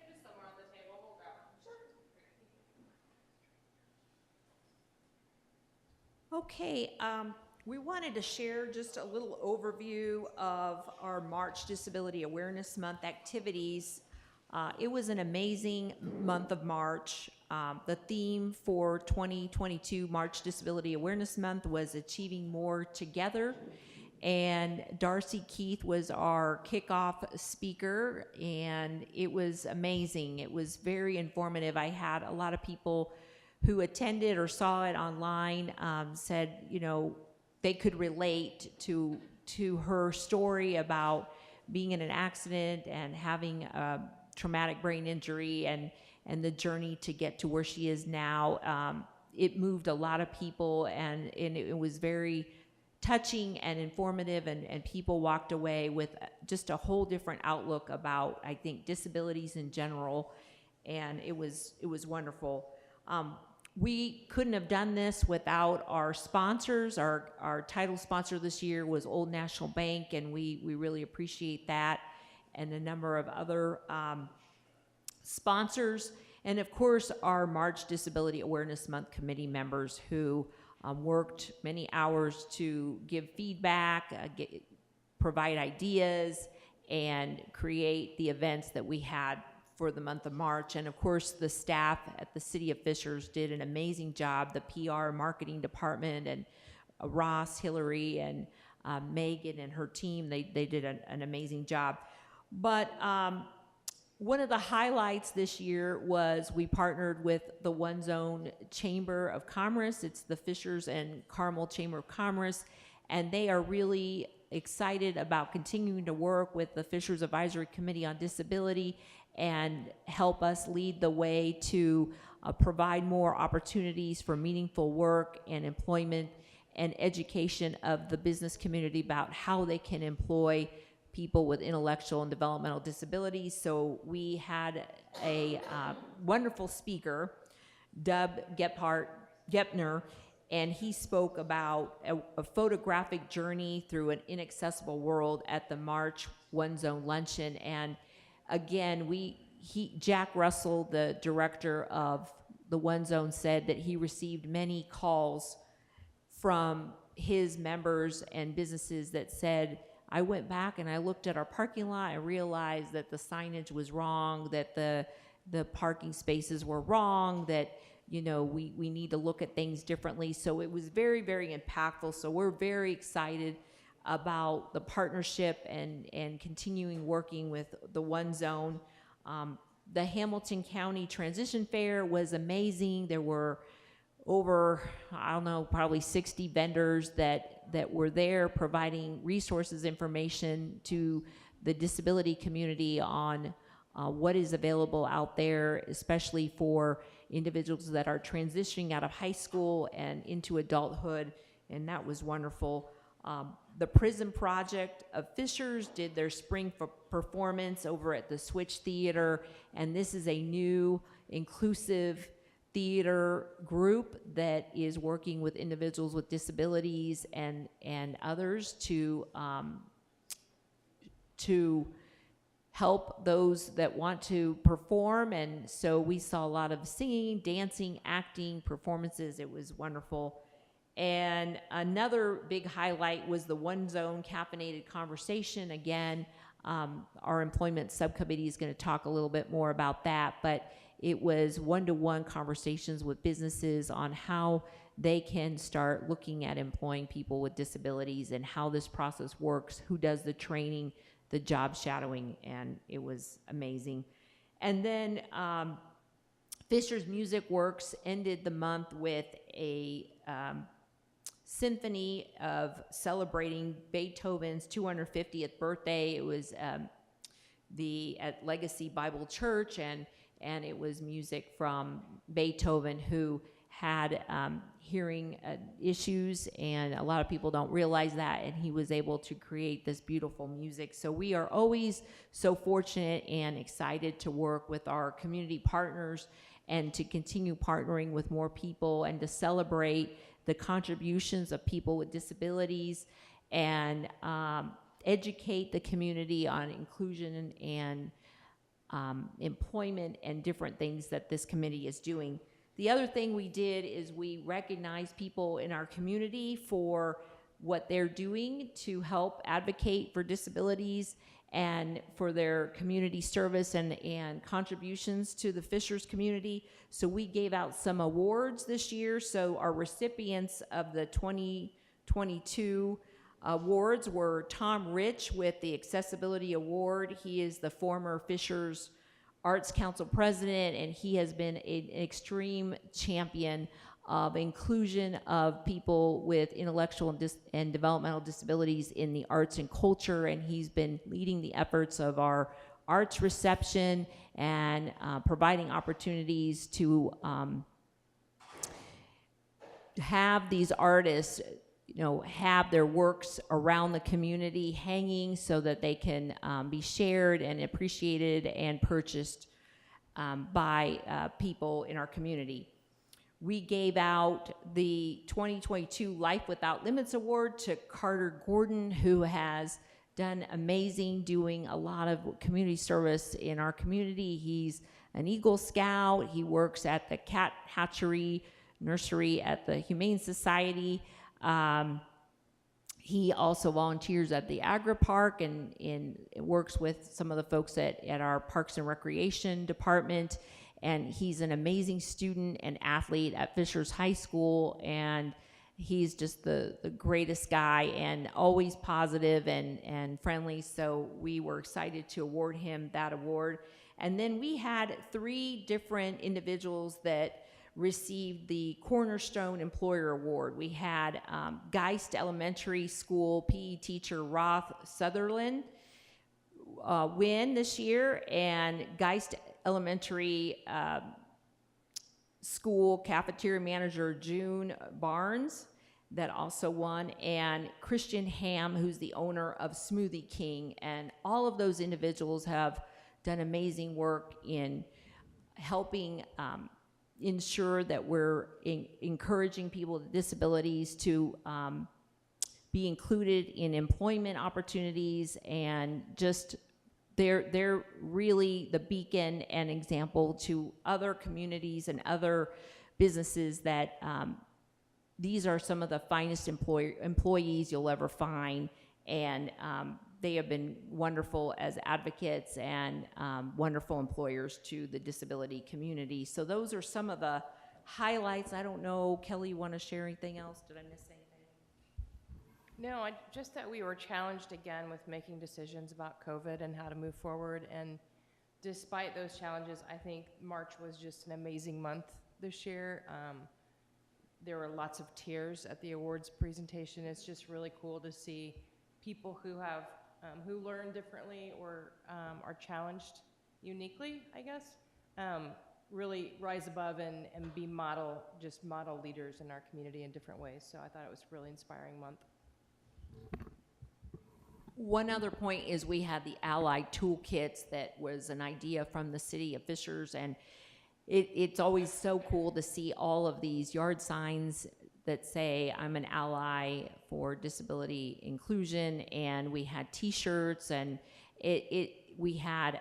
is somewhere on the table. We'll grab them. Okay, we wanted to share just a little overview of our March Disability Awareness Month activities. It was an amazing month of March. The theme for 2022 March Disability Awareness Month was Achieving More Together. And Darcy Keith was our kickoff speaker, and it was amazing. It was very informative. I had a lot of people who attended or saw it online said, they could relate to her story about being in an accident and having a traumatic brain injury and the journey to get to where she is now. It moved a lot of people, and it was very touching and informative, and people walked away with just a whole different outlook about, I think, disabilities in general, and it was wonderful. We couldn't have done this without our sponsors. Our title sponsor this year was Old National Bank, and we really appreciate that, and a number of other sponsors, and of course our March Disability Awareness Month committee members who worked many hours to give feedback, provide ideas, and create the events that we had for the month of March. And of course, the staff at the City of Fishers did an amazing job, the PR marketing department, and Ross, Hillary, and Megan and her team, they did an amazing job. But one of the highlights this year was we partnered with the One Zone Chamber of Commerce. It's the Fishers and Carmel Chamber of Commerce, and they are really excited about continuing to work with the Fishers Advisory Committee on Disability and help us lead the way to provide more opportunities for meaningful work and employment and education of the business community about how they can employ people with intellectual and developmental disabilities. So we had a wonderful speaker, Dub Gepner, and he spoke about a photographic journey through an inaccessible world at the March One Zone Luncheon. And again, Jack Russell, the director of the One Zone, said that he received many calls from his members and businesses that said, I went back and I looked at our parking lot, I realized that the signage was wrong, that the parking spaces were wrong, that we need to look at things differently. So it was very, very impactful. So we're very excited about the partnership and continuing working with the One Zone. The Hamilton County Transition Fair was amazing. There were over, I don't know, probably 60 vendors that were there providing resources, information to the disability community on what is available out there, especially for individuals that are transitioning out of high school and into adulthood, and that was wonderful. The Prison Project of Fishers did their spring performance over at the Switch Theater, and this is a new inclusive theater group that is working with individuals with disabilities and others to help those that want to perform. And so we saw a lot of singing, dancing, acting, performances. It was wonderful. And another big highlight was the One Zone Caffeinated Conversation. Again, our employment subcommittee is going to talk a little bit more about that, but it was one-to-one conversations with businesses on how they can start looking at employing people with disabilities and how this process works, who does the training, the job shadowing, and it was amazing. And then Fishers Music Works ended the month with a symphony of celebrating Beethoven's 250th birthday. It was at Legacy Bible Church, and it was music from Beethoven, who had hearing issues, and a lot of people don't realize that, and he was able to create this beautiful music. So we are always so fortunate and excited to work with our community partners and to continue partnering with more people and to celebrate the contributions of people with disabilities and educate the community on inclusion and employment and different things that this committee is doing. The other thing we did is we recognized people in our community for what they're doing to help advocate for disabilities and for their community service and contributions to the Fishers community. So we gave out some awards this year. So our recipients of the 2022 awards were Tom Rich with the Accessibility Award. He is the former Fishers Arts Council president, and he has been an extreme champion of inclusion of people with intellectual and developmental disabilities in the arts and culture, and he's been leading the efforts of our arts reception and providing opportunities to have these artists have their works around the community hanging so that they can be shared and appreciated and purchased by people in our community. We gave out the 2022 Life Without Limits Award to Carter Gordon, who has done amazing doing a lot of community service in our community. He's an Eagle Scout. He works at the Cat Hatchery Nursery at the Humane Society. he also volunteers at the Agri Park and works with some of the folks at our Parks and Recreation department. And he's an amazing student and athlete at Fishers High School. And he's just the greatest guy and always positive and friendly. So we were excited to award him that award. And then we had 3 different individuals that received the Cornerstone Employer Award. We had Geist Elementary School PE teacher Roth Sutherland win this year, and Geist Elementary School cafeteria manager June Barnes that also won, and Christian Ham, who's the owner of Smoothie King. And all of those individuals have done amazing work in helping ensure that we're encouraging people with disabilities to be included in employment opportunities, and just they're really the beacon and example to other communities and other businesses that these are some of the finest employees you'll ever find, and they have been wonderful as advocates and wonderful employers to the disability community. So those are some of the highlights. I don't know, Kelly, you want to share anything else? Did I miss anything? No, just that we were challenged again with making decisions about COVID and how to move forward. And despite those challenges, I think March was just an amazing month this year. There were lots of tears at the awards presentation. It's just really cool to see people who have who learn differently or are challenged uniquely, I guess, really rise above and be model leaders in our community in different ways. So I thought it was a really inspiring month. One other point is we had the Allied Toolkits that was an idea from the city of Fishers, and it's always so cool to see all of these yard signs that say I'm an ally for disability inclusion, and we had T-shirts, and we had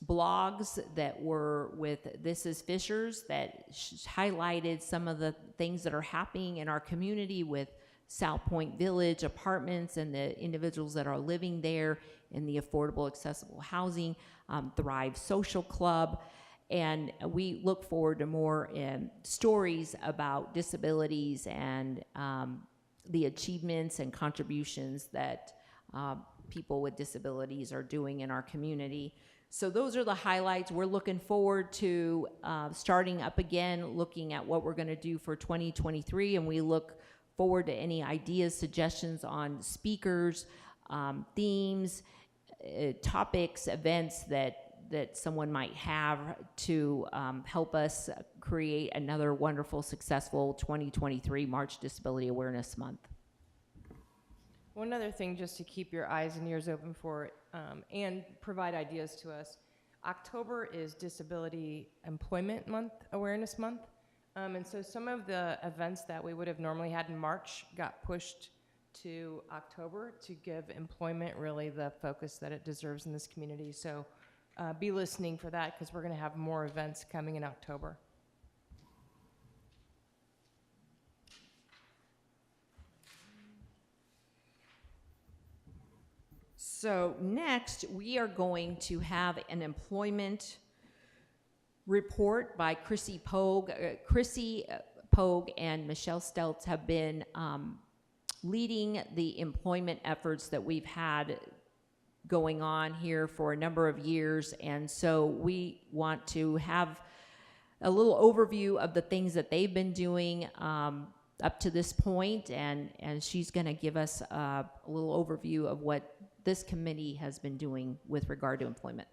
blogs that were with This is Fishers that highlighted some of the things that are happening in our community with South Point Village apartments and the individuals that are living there in the affordable accessible housing, Thrive Social Club. And we look forward to more stories about disabilities and the achievements and contributions that people with disabilities are doing in our community. So those are the highlights. We're looking forward to starting up again, looking at what we're going to do for 2023, and we look forward to any ideas, suggestions on speakers, themes, topics, events that someone might have to help us create another wonderful, successful 2023 March Disability Awareness Month. One other thing just to keep your eyes and ears open for and provide ideas to us. October is Disability Employment Month, Awareness Month. And so some of the events that we would have normally had in March got pushed to October to give employment really the focus that it deserves in this community. So be listening for that, because we're going to have more events coming in October. So next, we are going to have an employment report by Chrissy Pogue. Chrissy Pogue and Michelle Steltz have been leading the employment efforts that we've had going on here for a number of years, and so we want to have a little overview of the things that they've been doing up to this point, and she's going to give us a little overview of what this committee has been doing with regard to employment.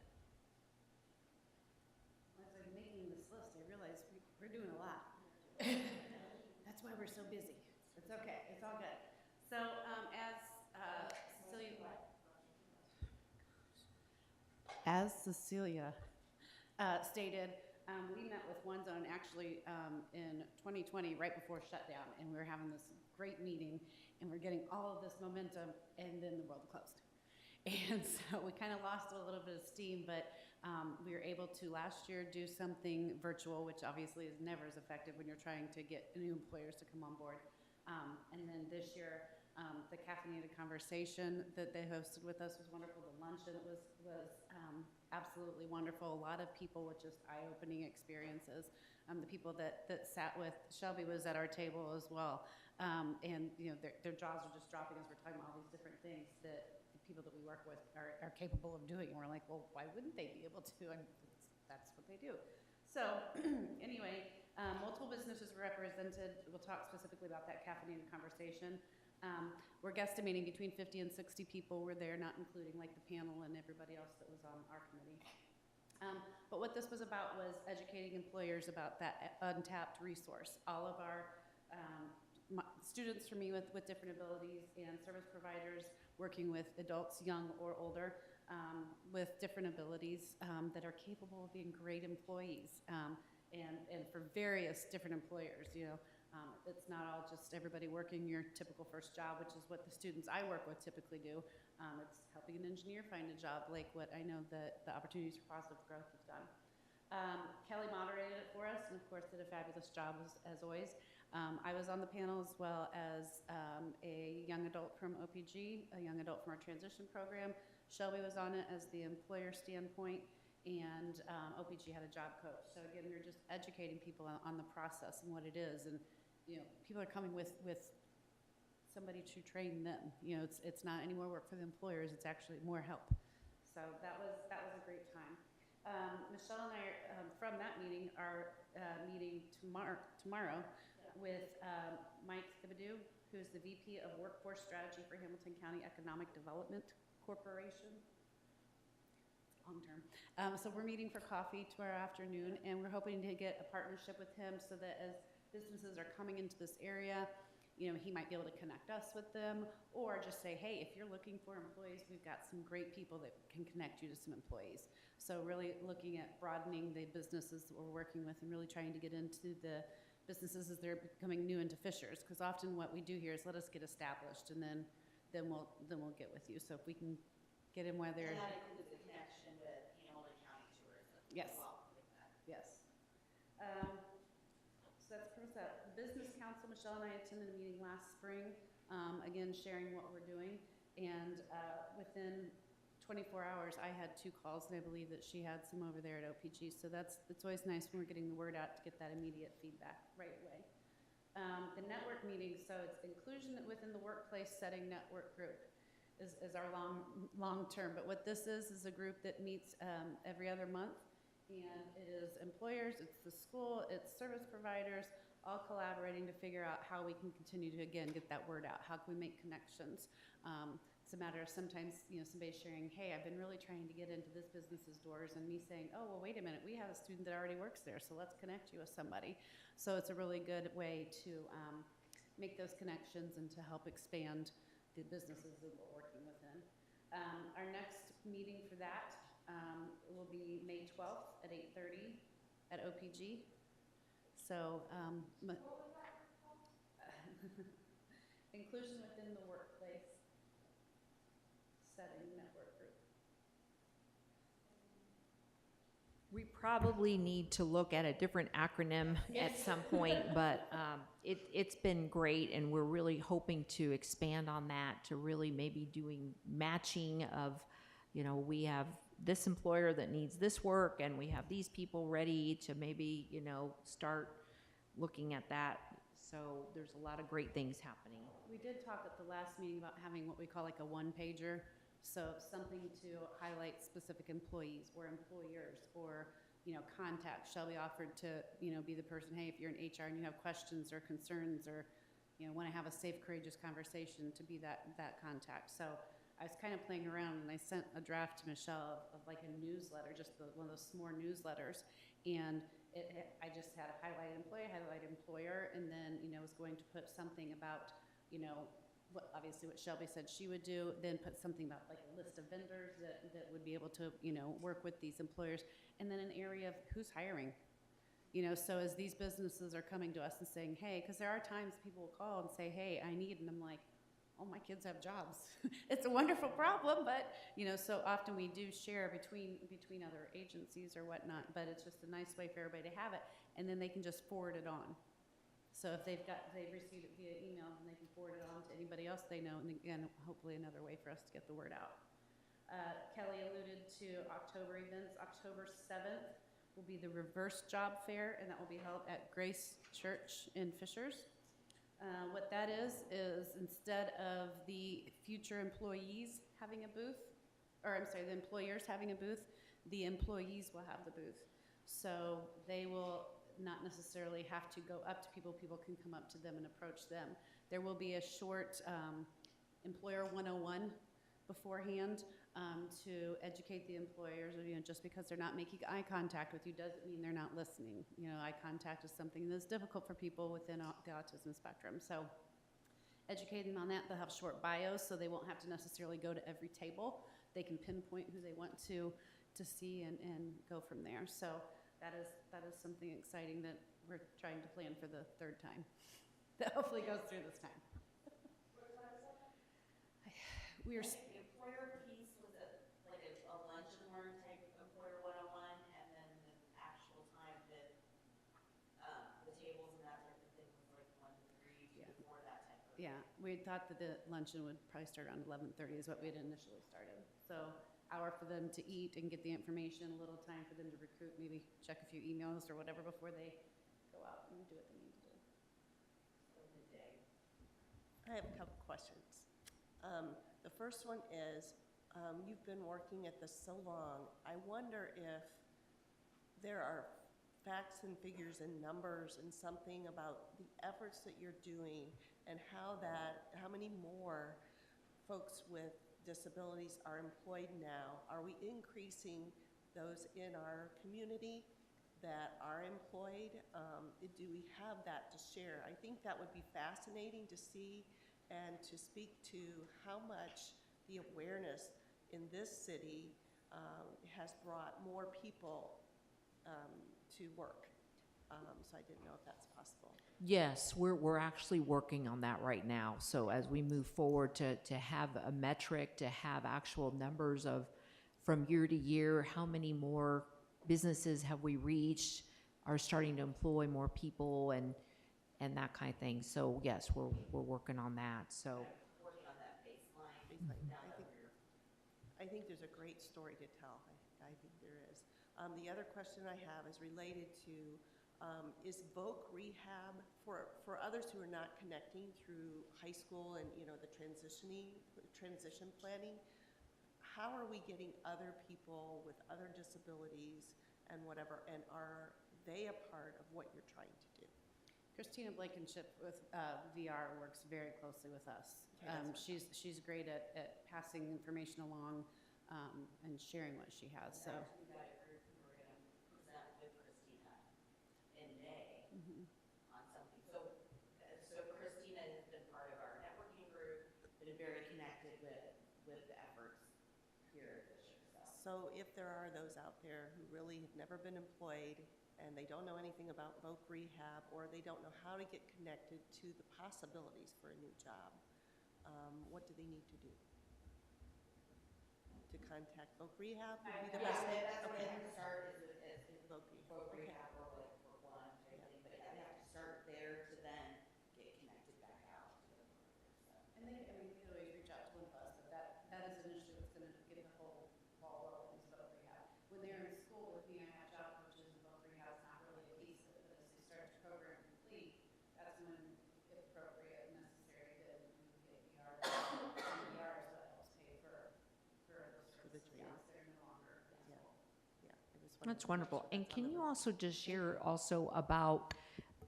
As I'm making this list, I realize we're doing a lot. That's why we're so busy. It's okay. It's all good. So as Cecilia stated, we met with One Zone actually in 2020, right before shutdown, and we were having this great meeting, and we're getting all of this momentum, and then the world closed. And so we kind of lost a little bit of steam, but we were able to last year do something virtual, which obviously is never as effective when you're trying to get new employers to come on board. And then this year, The caffeinated conversation that they hosted with us was wonderful. The luncheon was absolutely wonderful. A lot of people with just eye-opening experiences. The people that sat with Shelby was at our table as well. And you know, their jaws are just dropping as we're talking about all these different things that the people that we work with are capable of doing. And we're like, well, why wouldn't they be able to? And that's what they do. So anyway, multiple businesses were represented. We'll talk specifically about that caffeinated conversation. We're guesstimating between 50 and 60 people were there, not including like the panel and everybody else that was on our committee. But what this was about was educating employers about that untapped resource. All of our students for me with different abilities and service providers working with adults, young or older, with different abilities that are capable of being great employees and for various different employers, you know. It's not all just everybody working your typical first job, which is what the students I work with typically do. It's helping an engineer find a job, like what I know that the Opportunities for Positive Growth has done. Kelly moderated it for us, and of course did a fabulous job as always. I was on the panel as well as a young adult from OPG, a young adult from our transition program. Shelby was on it as the employer standpoint, and OPG had a job coach. So again, we're just educating people on the process and what it is, and you know, people are coming with somebody to train them. You know, it's not any more work for the employers; it's actually more help. So that was a great time. Michelle and I are, from that meeting are meeting tomorrow with Mike Thibodeau, who's the VP of Workforce Strategy for Hamilton County Economic Development Corporation. Long term. So we're meeting for coffee tomorrow afternoon, and we're hoping to get a partnership with him so that as businesses are coming into this area, you know, he might be able to connect us with them, or just say, hey, if you're looking for employees, we've got some great people that can connect you to some employees. So really looking at broadening the businesses that we're working with and really trying to get into the businesses as they're becoming new into Fishers, because often what we do here is let us get established, and then we'll get with you. So if we can get in where they're... And that includes a connection with Hamilton County Tourism. Yes. Well, with that. Yes. So that's pretty much that. Business Council, Michelle and I attended a meeting last spring, again, sharing what we're doing. And within 24 hours, I had 2 calls, and I believe that she had some over there at OPG. So it's always nice when we're getting the word out to get that immediate feedback right away. The network meeting, so it's inclusion within the workplace setting network group is our long term. But what this is a group that meets every other month. And it is employers, it's the school, it's service providers, all collaborating to figure out how we can continue to, again, get that word out. How can we make connections? It's a matter of sometimes, you know, somebody sharing, hey, I've been really trying to get into this business's doors, and me saying, oh, well, wait a minute, we have a student that already works there, so let's connect you with somebody. So it's a really good way to make those connections and to help expand the businesses that we're working within. Our next meeting for that will be May 12th at 8:30 at OPG. So, inclusion within the workplace setting network group. We probably need to look at a different acronym at some point, but it's been great, and we're really hoping to expand on that to really maybe doing matching of, you know, we have this employer that needs this work, and we have these people ready to maybe, you know, start looking at that. So there's a lot of great things happening. We did talk at the last meeting about having what we call like a one-pager. So something to highlight specific employees or employers or, you know, contacts. Shelby offered to, you know, be the person, hey, if you're in HR and you have questions or concerns or, you know, want to have a safe, courageous conversation, to be that contact. So I was kind of playing around, and I sent a draft to Michelle of like a newsletter, just one of those small newsletters. And I just had a highlighted employee, highlighted employer, and then, you know, was going to put something about, you know, obviously what Shelby said she would do, then put something about like a list of vendors that would be able to, you know, work with these employers, and then an area of who's hiring. You know, so as these businesses are coming to us and saying, hey, because there are times people will call and say, hey, I need, and I'm like, oh, my kids have jobs. It's a wonderful problem, but, you know, so often we do share between other agencies or whatnot, but it's just a nice way for everybody to have it, and then they can just forward it on. So if they've received it via email, then they can forward it on to anybody else they know, and again, hopefully another way for us to get the word out. Kelly alluded to October events. October 7th will be the reverse job fair, and that will be held at Grace Church in Fishers. What that is instead of the future employees having a booth, or I'm sorry, the employers having a booth, the employees will have the booth. So they will not necessarily have to go up to people. People can come up to them and approach them. There will be a short employer 101 beforehand to educate the employers. Just because they're not making eye contact with you doesn't mean they're not listening. Eye contact is something that's difficult for people within the autism spectrum. So educating them on that. They'll have short bios, so they won't have to necessarily go to every table. They can pinpoint who they want to see and go from there. So that is something exciting that we're trying to plan for the third time. That hopefully goes through this time. We are. The employer piece was like a lunch and learn type employer 101, and then the actual time that the tables and that type of thing was like 1 to 3 before that type of. Yeah, we thought that the luncheon would probably start around 11:30 is what we had initially started. So hour for them to eat and get the information, a little time for them to recruit, maybe check a few emails or whatever before they go out and do what they need to do. So midday. I have a couple questions. The first one is, you've been working at this so long. I wonder if there are facts and figures and numbers and something about the efforts that you're doing and how many more folks with disabilities are employed now. Are we increasing those in our community that are employed? Do we have that to share? I think that would be fascinating to see and to speak to how much the awareness in this city has brought more people to work. So I didn't know if that's possible. Yes, we're actually working on that right now. So as we move forward to have a metric, to have actual numbers of from year to year, how many more businesses have we reached, are starting to employ more people and that kind of thing. So yes, we're working on that. So Working on that baseline. I think there's a great story to tell. I think there is. The other question I have is related to is voc rehab for others who are not connecting through high school and the transition planning. How are we getting other people with other disabilities and whatever, and are they a part of what you're trying to do? Christina Blankenship with VR works very closely with us. She's great at passing information along and sharing what she has. So. We got a group who are going to present with Christina in May on something. So Christina has been part of our networking group, been very connected with the efforts here at Fisher. So if there are those out there who really have never been employed and they don't know anything about voc rehab, or they don't know how to get connected to the possibilities for a new job, what do they need to do? To contact voc rehab would be the best thing? That's where they have to start is Voc voc rehab. rehab or like for one type thing, but they have to start there to then get connected back out to the program. So. And they can always reach out to one of us, but that is initially what's going to get the whole ball rolling is voc rehab. When they're in school with me, I have job coaches, and voc rehab is not really a piece of it, but as they start the program complete, that's when, if appropriate and necessary, then we would get VR. And VR is what helps pay for those the services. training. Yes, they're no longer in Yeah. school. Yeah, it was that's wonderful. wonderful. And can you also just share also about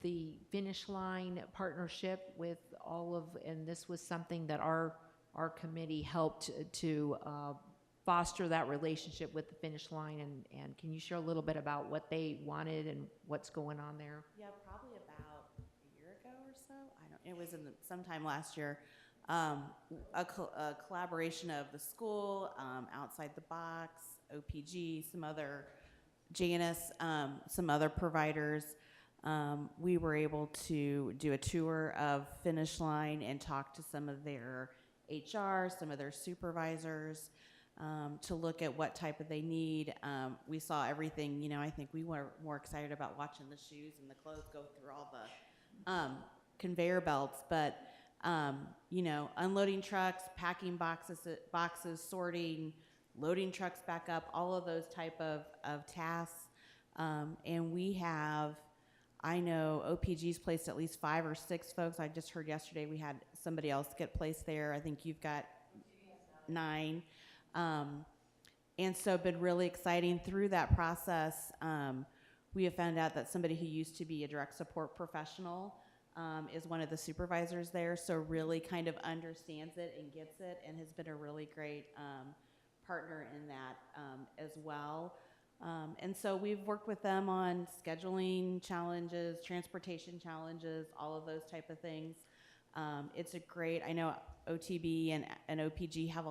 the Finish Line partnership with all of, and this was something that our committee helped to foster that relationship with the Finish Line, and can you share a little bit about what they wanted and what's going on there? Yeah, probably about a year ago or so. It was sometime last year. A collaboration of the school, Outside the Box, OPG, some other, Janus, some other providers. We were able to do a tour of Finish Line and talk to some of their HR, some of their supervisors, to look at what type of they need. We saw everything, I think we were more excited about watching the shoes and the clothes go through all conveyor belts, but unloading trucks, packing boxes, sorting, loading trucks back up, all of those type of tasks. And we have, I know OPG's placed at least 5 or 6 folks. I just heard yesterday we had somebody else get placed there. I think you've got 9. And so been really exciting through that process. We have found out that somebody who used to be a direct support professional is one of the supervisors there, so really kind of understands it and gets it, and has been a really great partner in that as well. And so we've worked with them on scheduling challenges, transportation challenges, all of those type of things. It's a great, I know OTB and OPG have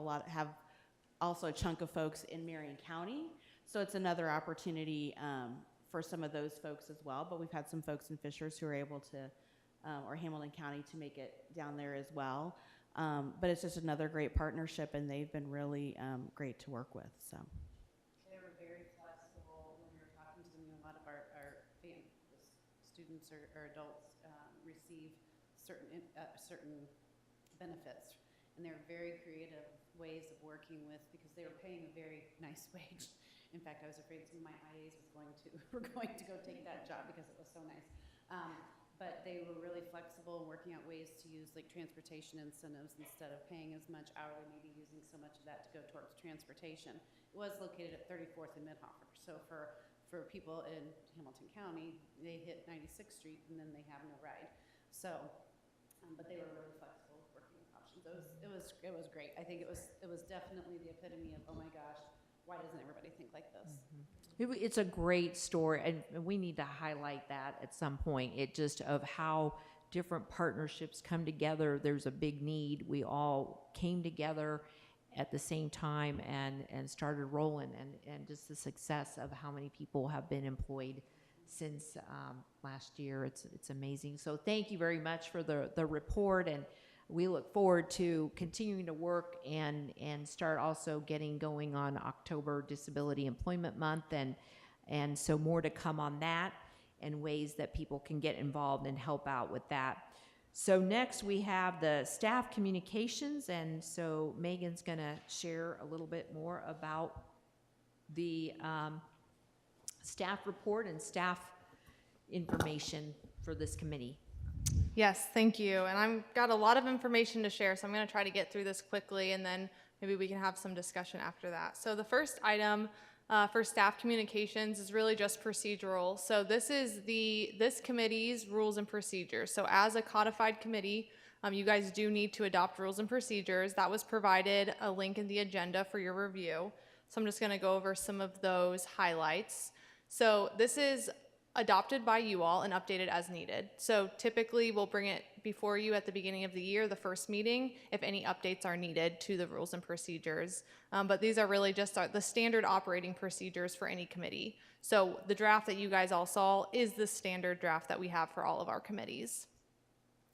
also a chunk of folks in Marion County, so it's another opportunity for some of those folks as well. But we've had some folks in Fishers who are able to, or Hamilton County, to make it down there as well. But it's just another great partnership, and they've been really great to work with. So. They were very flexible when we were talking to them. A lot of our students or adults receive certain benefits, and they're very creative ways of working with, because they were paying a very nice wage. In fact, I was afraid some of my IAs were going to go take that job because it was so nice. But they were really flexible in working out ways to use like transportation incentives instead of paying as much hourly, maybe using so much of that to go towards transportation. It was located at 34th and Midhofer. So for people in Hamilton County, they hit 96th Street and then they have no ride. So, but they were really flexible with working with options. It was great. I think it was definitely the epitome of, oh my gosh, why doesn't everybody think like this? It's a great story, and we need to highlight that at some point. It just of how different partnerships come together. There's a big need. We all came together at the same time and started rolling, and just the success of how many people have been employed since last year. It's amazing. So thank you very much for the report, and we look forward to continuing to work and start also getting going on October Disability Employment Month, and so more to come on that and ways that people can get involved and help out with that. So next we have the staff communications, and so Megan's going to share a little bit more about the staff report and staff information for this committee. Yes, thank you. And I've got a lot of information to share, so I'm going to try to get through this quickly, and then maybe we can have some discussion after that. So the first item for staff communications is really just procedural. So this is this committee's rules and procedures. So as a codified committee, you guys do need to adopt rules and procedures. That was provided a link in the agenda for your review. So I'm just going to go over some of those highlights. So this is adopted by you all and updated as needed. So typically we'll bring it before you at the beginning of the year, the first meeting, if any updates are needed to the rules and procedures. But these are really just the standard operating procedures for any committee. So the draft that you guys all saw is the standard draft that we have for all of our committees.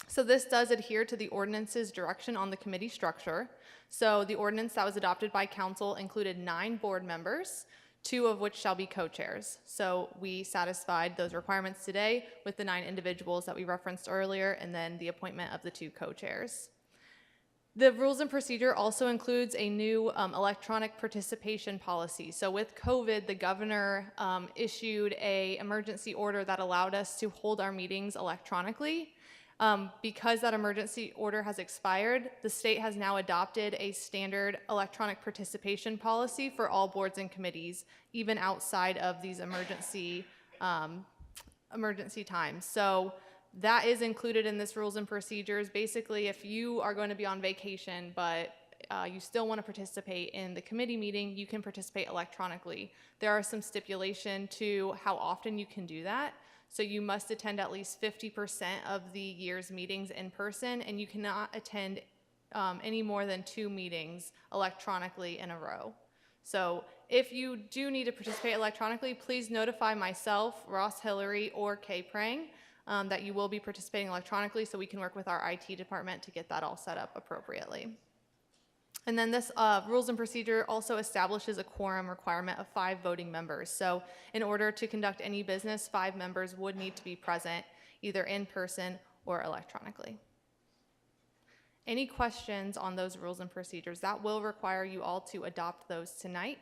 So this does adhere to the ordinance's direction on the committee structure. So the ordinance that was adopted by council included 9 board members, 2 of which shall be co-chairs. So we satisfied those requirements today with the 9 individuals that we referenced earlier, and then the appointment of the 2 co-chairs. The rules and procedure also includes a new electronic participation policy. So with COVID, the governor issued an emergency order that allowed us to hold our meetings electronically. Because that emergency order has expired, the state has now adopted a standard electronic participation policy for all boards and committees, even outside of these emergency times. So that is included in this rules and procedures. Basically, if you are going to be on vacation, but you still want to participate in the committee meeting, you can participate electronically. There are some stipulation to how often you can do that. So you must attend at least 50% of the year's meetings in person, and you cannot attend any more than 2 meetings electronically in a row. So if you do need to participate electronically, please notify myself, Ross Hillary, or Kay Prang that you will be participating electronically, so we can work with our IT department to get that all set up appropriately. And then this rules and procedure also establishes a quorum requirement of 5 voting members. So in order to conduct any business, 5 members would need to be present. either in person or electronically. Any questions on those rules and procedures? That will require you all to adopt those tonight.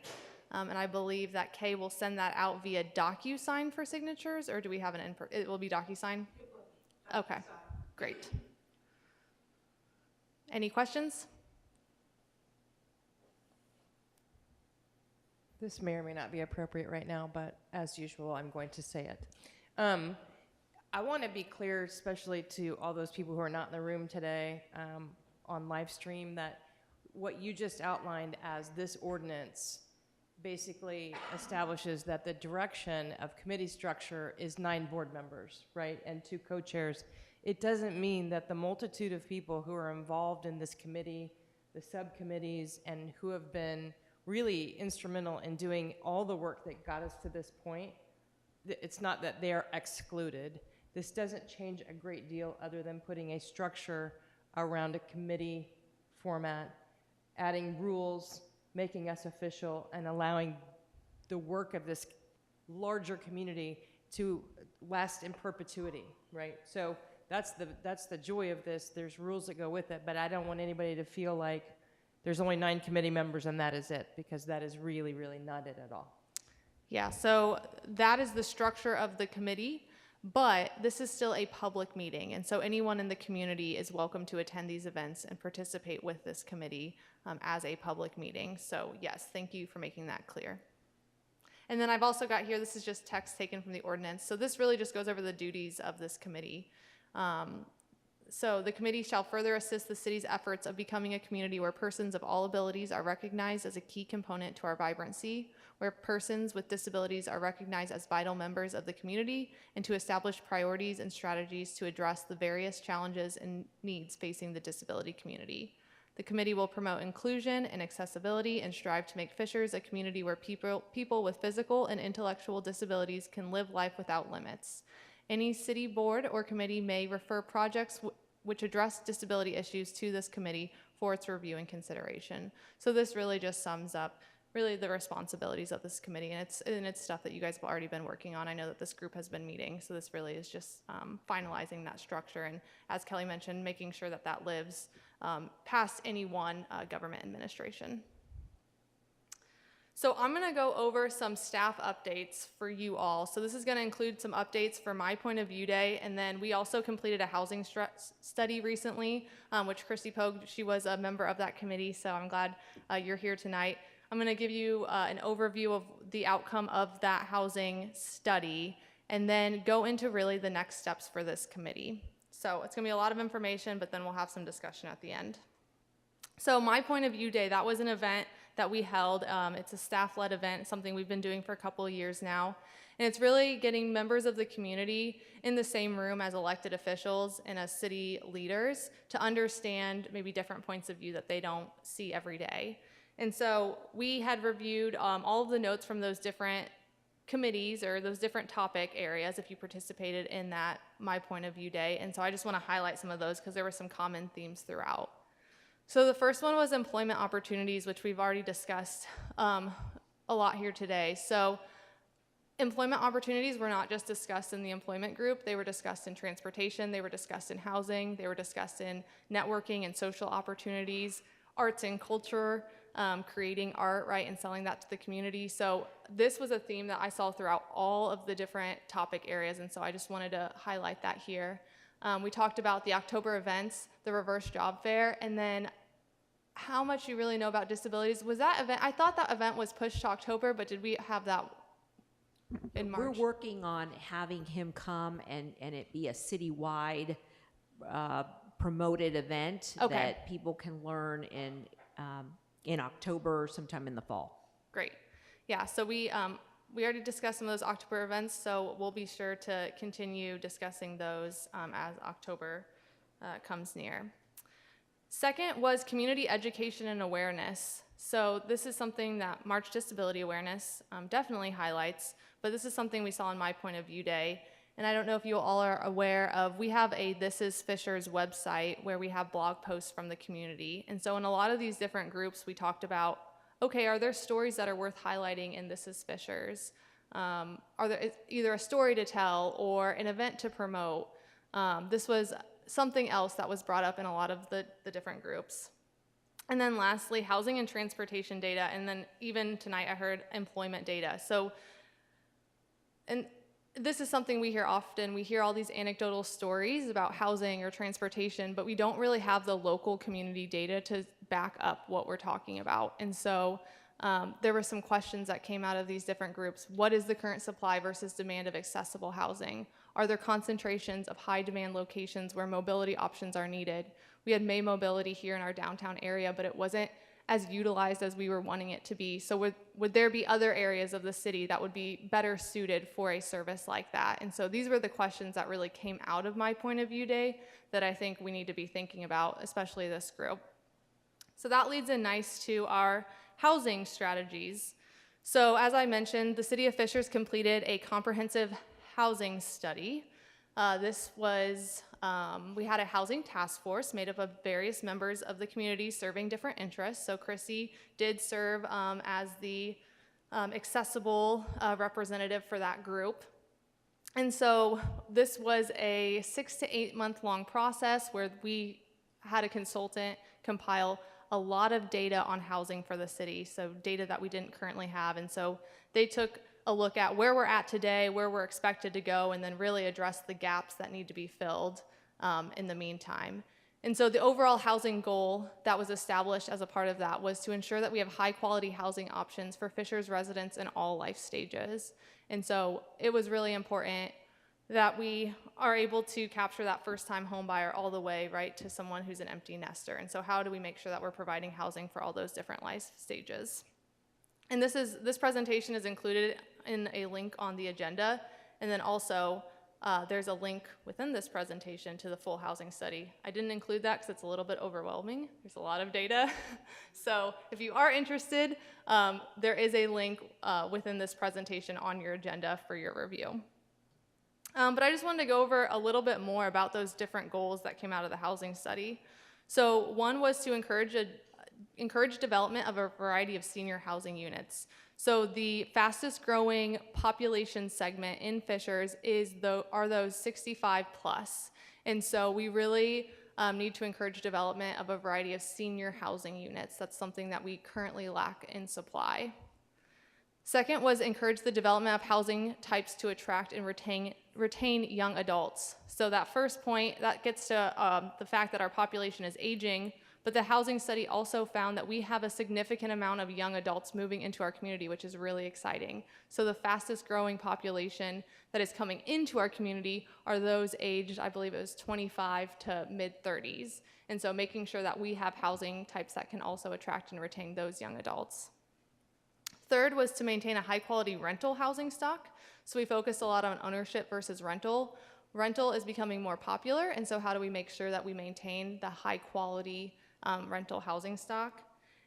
And I believe that Kay will send that out via DocuSign for signatures, or do we have an it will be DocuSign? Okay, great. Any questions? This may or may not be appropriate right now, but as usual, I'm going to say it. I want to be clear, especially to all those people who are not in the room today on live stream, that what you just outlined as this ordinance basically establishes that the direction of committee structure is 9 board members, right, and 2 co-chairs. It doesn't mean that the multitude of people who are involved in this committee, the subcommittees, and who have been really instrumental in doing all the work that got us to this point, it's not that they're excluded. This doesn't change a great deal other than putting a structure around a committee format, adding rules, making us official, and allowing the work of this larger community to last in perpetuity, right? So that's the joy of this. There's rules that go with it, but I don't want anybody to feel like there's only 9 committee members and that is it, because that is really, really not it at all. Yeah, so that is the structure of the committee, but this is still a public meeting, and so anyone in the community is welcome to attend these events and participate with this committee as a public meeting. So yes, thank you for making that clear. And then I've also got here, this is just text taken from the ordinance, so this really just goes over the duties of this committee. So the committee shall further assist the city's efforts of becoming a community where persons of all abilities are recognized as a key component to our vibrancy, where persons with disabilities are recognized as vital members of the community, and to establish priorities and strategies to address the various challenges and needs facing the disability community. The committee will promote inclusion and accessibility and strive to make Fishers a community where people with physical and intellectual disabilities can live life without limits. Any city board or committee may refer projects which address disability issues to this committee for its review and consideration. So this really just sums up really the responsibilities of this committee, and it's stuff that you guys have already been working on. I know that this group has been meeting, so this really is just finalizing that structure, and as Kelly mentioned, making sure that that lives past any one government administration. So I'm gonna go over some staff updates for you all. So this is gonna include some updates for My Point of View Day, and then we also completed a housing study recently, which Christy Pogue, she was a member of that committee, so I'm glad you're here tonight. I'm gonna give you an overview of the outcome of that housing study, and then go into really the next steps for this committee. So it's gonna be a lot of information, but then we'll have some discussion at the end. So My Point of View Day, that was an event that we held. It's a staff-led event, something we've been doing for a couple of years now. And it's really getting members of the community in the same room as elected officials and as city leaders to understand maybe different points of view that they don't see every day. And so we had reviewed all of the notes from those different committees or those different topic areas if you participated in that My Point of View Day. And so I just want to highlight some of those because there were some common themes throughout. So the first one was employment opportunities, which we've already discussed a lot here today. So employment opportunities were not just discussed in the employment group, they were discussed in transportation, they were discussed in housing, they were discussed in networking and social opportunities, arts and culture, creating art, right, and selling that to the community. So this was a theme that I saw throughout all of the different topic areas, and so I just wanted to highlight that here. We talked about the October events, the reverse job fair, and then how much you really know about disabilities. Was that event, I thought that event was pushed to October, but did we have that in March? We're working on having him come and it be a citywide promoted event that people can learn in October, sometime in the fall. Great. Yeah, so we already discussed some of those October events, so we'll be sure to continue discussing those as October comes near. Second was community education and awareness. So this is something that March Disability Awareness definitely highlights, but this is something we saw in My Point of View Day. And I don't know if you all are aware of, we have a This Is Fishers website where we have blog posts from the community. And so in a lot of these different groups, we talked about, okay, are there stories that are worth highlighting in This Is Fishers? Are there either a story to tell or an event to promote? This was something else that was brought up in a lot of the different groups. And then lastly, housing and transportation data, and then even tonight I heard employment data. So, and this is something we hear often. We hear all these anecdotal stories about housing or transportation, but we don't really have the local community data to back up what we're talking about. And so there were some questions that came out of these different groups. What is the current supply versus demand of accessible housing? Are there concentrations of high demand locations where mobility options are needed? We had May Mobility here in our downtown area, but it wasn't as utilized as we were wanting it to be. So would there be other areas of the city that would be better suited for a service like that? And so these were the questions that really came out of my point of view day that I think we need to be thinking about, especially this group. So that leads in nice to our housing strategies. So as I mentioned, the City of Fishers completed a comprehensive housing study. We had a housing task force made up of various members of the community serving different interests. So Chrissy did serve as the accessible representative for that group. And so this was a 6 to 8 month long process where we had a consultant compile a lot of data on housing for the city, so data that we didn't currently have. And so they took a look at where we're at today, where we're expected to go, and then really address the gaps that need to be filled in the meantime. And so the overall housing goal that was established as a part of that was to ensure that we have high quality housing options for Fishers residents in all life stages. And so it was really important that we are able to capture that first-time home buyer all the way right to someone who's an empty nester. And so how do we make sure that we're providing housing for all those different life stages? And this presentation is included in a link on the agenda, and then also there's a link within this presentation to the full housing study. I didn't include that because it's a little bit overwhelming. There's a lot of data. So if you are interested, there is a link within this presentation on your agenda for your review. But I just wanted to go over a little bit more about those different goals that came out of the housing study. So one was to encourage development of a variety of senior housing units. So the fastest growing population segment in Fishers are those 65 plus. And so we really need to encourage development of a variety of senior housing units. That's something that we currently lack in supply. Second was encourage the development of housing types to attract and retain young adults. So that first point, that gets to the fact that our population is aging, but the housing study also found that we have a significant amount of young adults moving into our community, which is really exciting. So the fastest growing population that is coming into our community are those aged, I believe it was 25 to mid-30s. And so making sure that we have housing types that can also attract and retain those young adults. Third was to maintain a high quality rental housing stock. So we focused a lot on ownership versus rental. Rental is becoming more popular, and so how do we make sure that we maintain the high quality rental housing stock?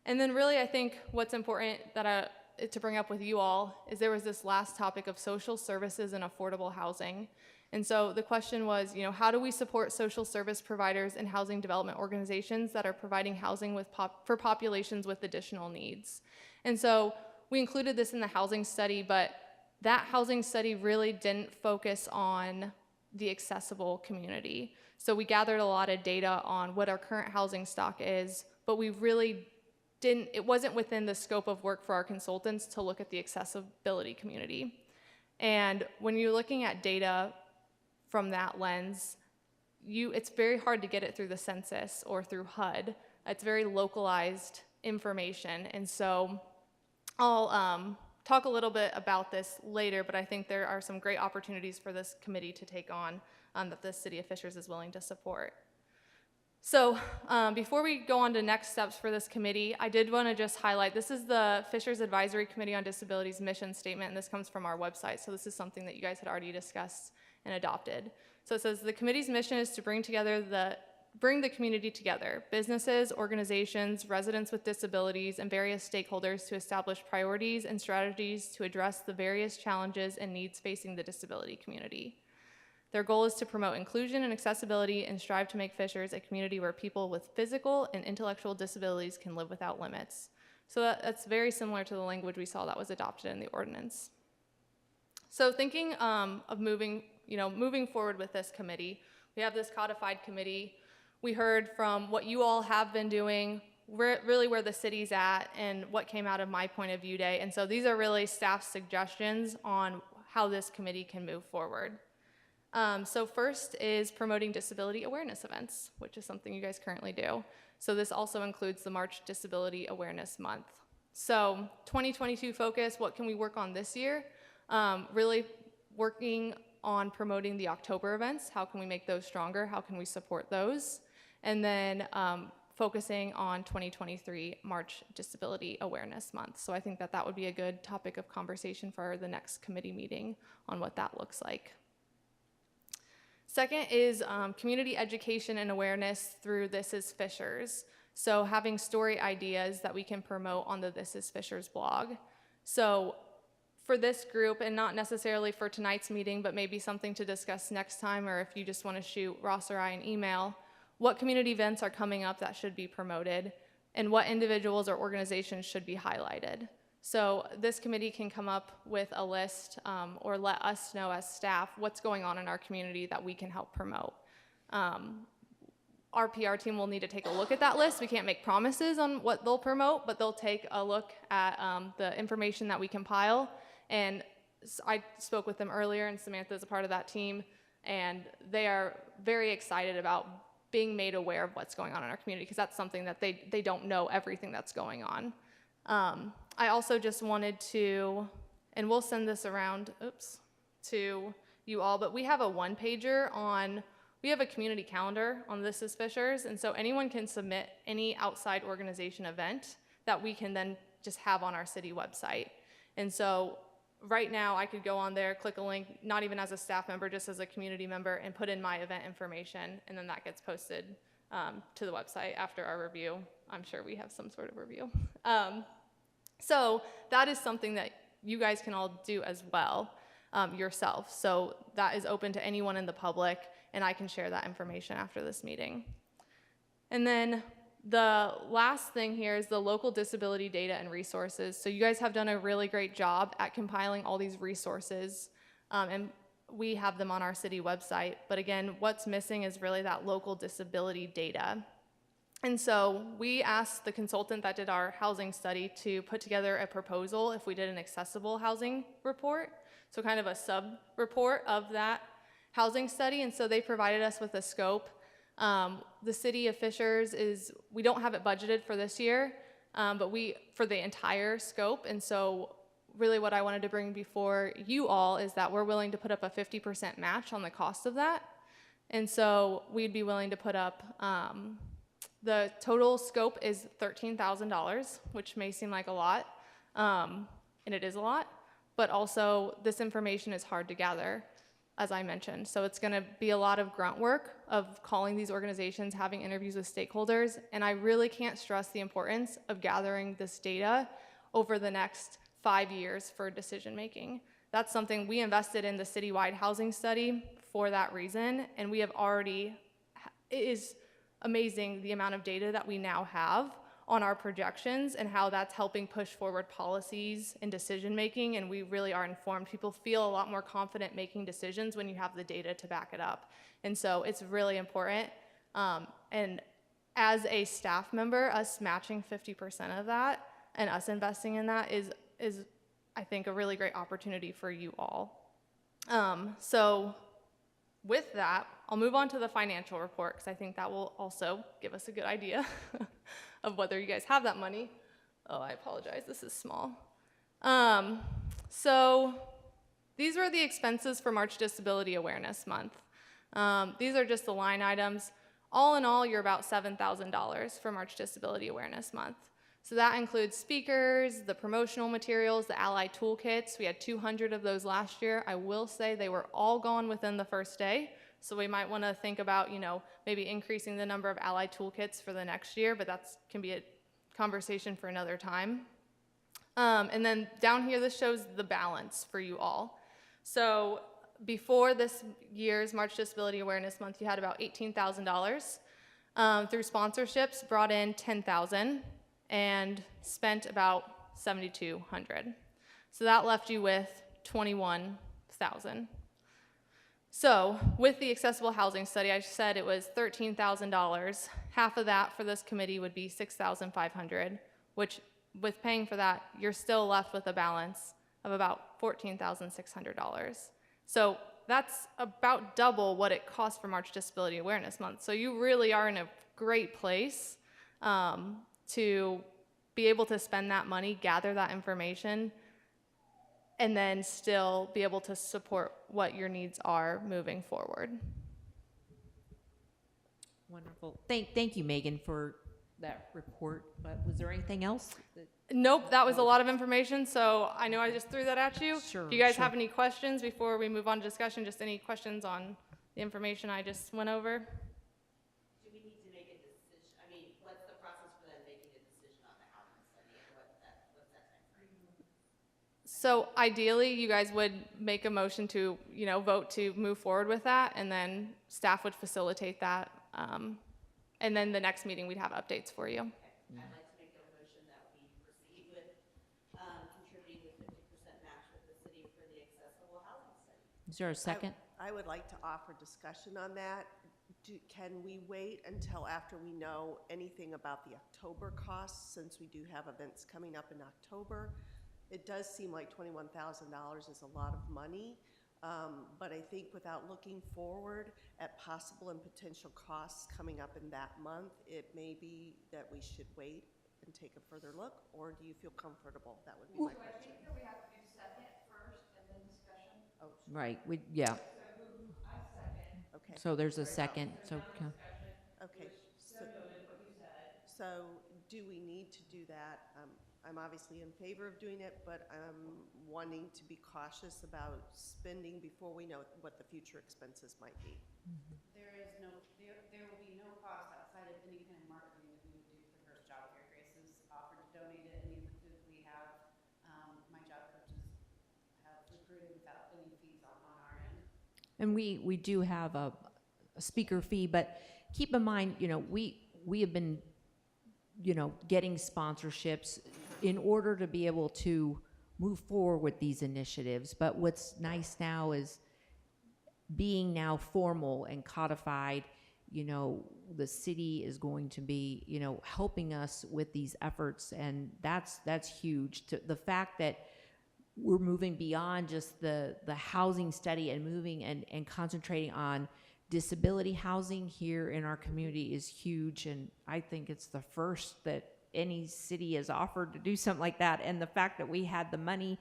And then really I think what's important to bring up with you all is there was this last topic of social services and affordable housing. And so the question was, how do we support social service providers and housing development organizations that are providing housing for populations with additional needs? And so we included this in the housing study, but that housing study really didn't focus on the accessible community. So we gathered a lot of data on what our current housing stock is, but we really it wasn't within the scope of work for our consultants to look at the accessibility community. And when you're looking at data from that lens, it's very hard to get it through the census or through HUD. It's very localized information. And so I'll talk a little bit about this later, but I think there are some great opportunities for this committee to take on that the City of Fishers is willing to support. So before we go on to next steps for this committee, I did want to just highlight, this is the Fishers Advisory Committee on Disabilities mission statement, and this comes from our website, so this is something that you guys had already discussed and adopted. So it says, the committee's mission is to bring the community together, businesses, organizations, residents with disabilities, and various stakeholders to establish priorities and strategies to address the various challenges and needs facing the disability community. Their goal is to promote inclusion and accessibility and strive to make Fishers a community where people with physical and intellectual disabilities can live without limits. So that's very similar to the language we saw that was adopted in the ordinance. So thinking of moving forward with this committee, we We have this codified committee. We heard from what you all have been doing, really where the city's at, and what came out of my point of view day. And so these are really staff suggestions on how this committee can move forward. So first is promoting disability awareness events, which is something you guys currently do. So this also includes the March Disability Awareness Month. So 2022 focus, what can we work on this year? Really working on promoting the October events. How can we make those stronger? How can we support those? And then focusing on 2023 March Disability Awareness Month. So I think that that would be a good topic of conversation for the next committee meeting on what that looks like. Second is community education and awareness through This Is Fishers. So having story ideas that we can promote on the This Is Fishers blog. So for this group, and not necessarily for tonight's meeting, but maybe something to discuss next time, or if you just want to shoot Ross or I an email, what community events are coming up that should be promoted, and what individuals or organizations should be highlighted. So this committee can come up with a list or let us know as staff what's going on in our community that we can help promote. Our PR team will need to take a look at that list. We can't make promises on what they'll promote, but they'll take a look at the information that we compile. And I spoke with them earlier, and Samantha is a part of that team, and they are very excited about being made aware of what's going on in our community, because that's something that they don't know everything that's going on. I also just wanted to, and we'll send this around, to you all, but we have a one-pager on, we have a community calendar on This Is Fishers, and so anyone can submit any outside organization event that we can then just have on our city website. And so right now I could go on there, click a link, not even as a staff member, just as a community member, and put in my event information, and then that gets posted to the website after our review. I'm sure we have some sort of review. So that is something that you guys can all do as well yourself. So that is open to anyone in the public, and I can share that information after this meeting. And then the last thing here is the local disability data and resources. So you guys have done a really great job at compiling all these resources, and we have them on our city website. But again, what's missing is really that local disability data. And so we asked the consultant that did our housing study to put together a proposal if we did an accessible housing report, so kind of a sub-report of that housing study. And so they provided us with a scope. The city of Fishers we don't have it budgeted for this year, but for the entire scope. And so really what I wanted to bring before you all is that we're willing to put up a 50% match on the cost of that. And so we'd be willing to put up, the total scope is $13,000, which may seem like a lot, and it is a lot, but also this information is hard to gather, as I mentioned. So it's gonna be a lot of grunt work of calling these organizations, having interviews with stakeholders, and I really can't stress the importance of gathering this data over the next 5 years for decision making. That's something we invested in the citywide housing study for that reason, and we have already, it is amazing the amount of data that we now have on our projections and how that's helping push forward policies and decision making, and we really are informed. People feel a lot more confident making decisions when you have the data to back it up. And so it's really important. And as a staff member, us matching 50% of that and us investing in that is I think a really great opportunity for you all. So with that, I'll move on to the financial report, because I think that will also give us a good idea of whether you guys have that money. Oh, I apologize, this is small. So these were the expenses for March Disability Awareness Month. These are just the line items. All in all, you're about $7,000 for March Disability Awareness Month. So that includes speakers, the promotional materials, the allied toolkits. We had 200 of those last year. I will say they were all gone within the first day. So we might want to think about, maybe increasing the number of allied toolkits for the next year, but that can be a conversation for another time. And then down here, this shows the balance for you all. So before this year's March Disability Awareness Month, you had about $18,000. Through sponsorships, brought in $10,000 and spent about $7,200. So that left you with $21,000. So with the accessible housing study, I said it was $13,000. Half of that for this committee would be $6,500, which with paying for that, you're still left with a balance of about $14,600. So that's about double what it costs for March Disability Awareness Month. So you really are in a great place to be able to spend that money, gather that information, and then still be able to support what your needs are moving forward. Wonderful. Thank you, Megan, for that report. But was there anything else? Nope, that was a lot of information, so I know I just threw that at you. Sure, If you guys sure. have any questions before we move on to discussion, just any questions on the information I just went over? Do we need to make a decision? I mean, what's the process for them making a decision on the housing study and what's that timeframe? So ideally, you guys would make a motion to, vote to move forward with that, and then staff would facilitate that. And then the next meeting, we'd have updates for you. I'd like to make a motion that we proceed with contributing the 50% match with the city for the accessible housing study. Is there a second? I would like to offer discussion on that. Can we wait until after we know anything about the October costs, since we do have events coming up in October? It does seem like $21,000 is a lot of money, but I think without looking forward at possible and potential costs coming up in that month, it may be that we should wait and take a further look, or do you feel comfortable? That would be my question. I think that we have to do second first and then discussion. Oh, Right. Yeah. okay, So there's a second. So okay. So do we need to do that? I'm obviously in favor of doing it, but I'm wanting to be cautious about spending before we know what the future expenses might be. There will be no cost outside of any kind of marketing that we would do for her job fair. Grace has offered to donate any of the food we have. My job coaches have recruited without any fees on our end. and we do have a speaker fee, but keep in mind, we have been, getting sponsorships in order to be able to move forward with these initiatives. But what's nice now is being now formal and codified, the city is going to be, helping us with these efforts, and that's huge. The fact that we're moving beyond just the housing study and moving and concentrating on disability housing here in our community is huge, and I think it's the first that any city has offered to do something like that. And the fact that we had the money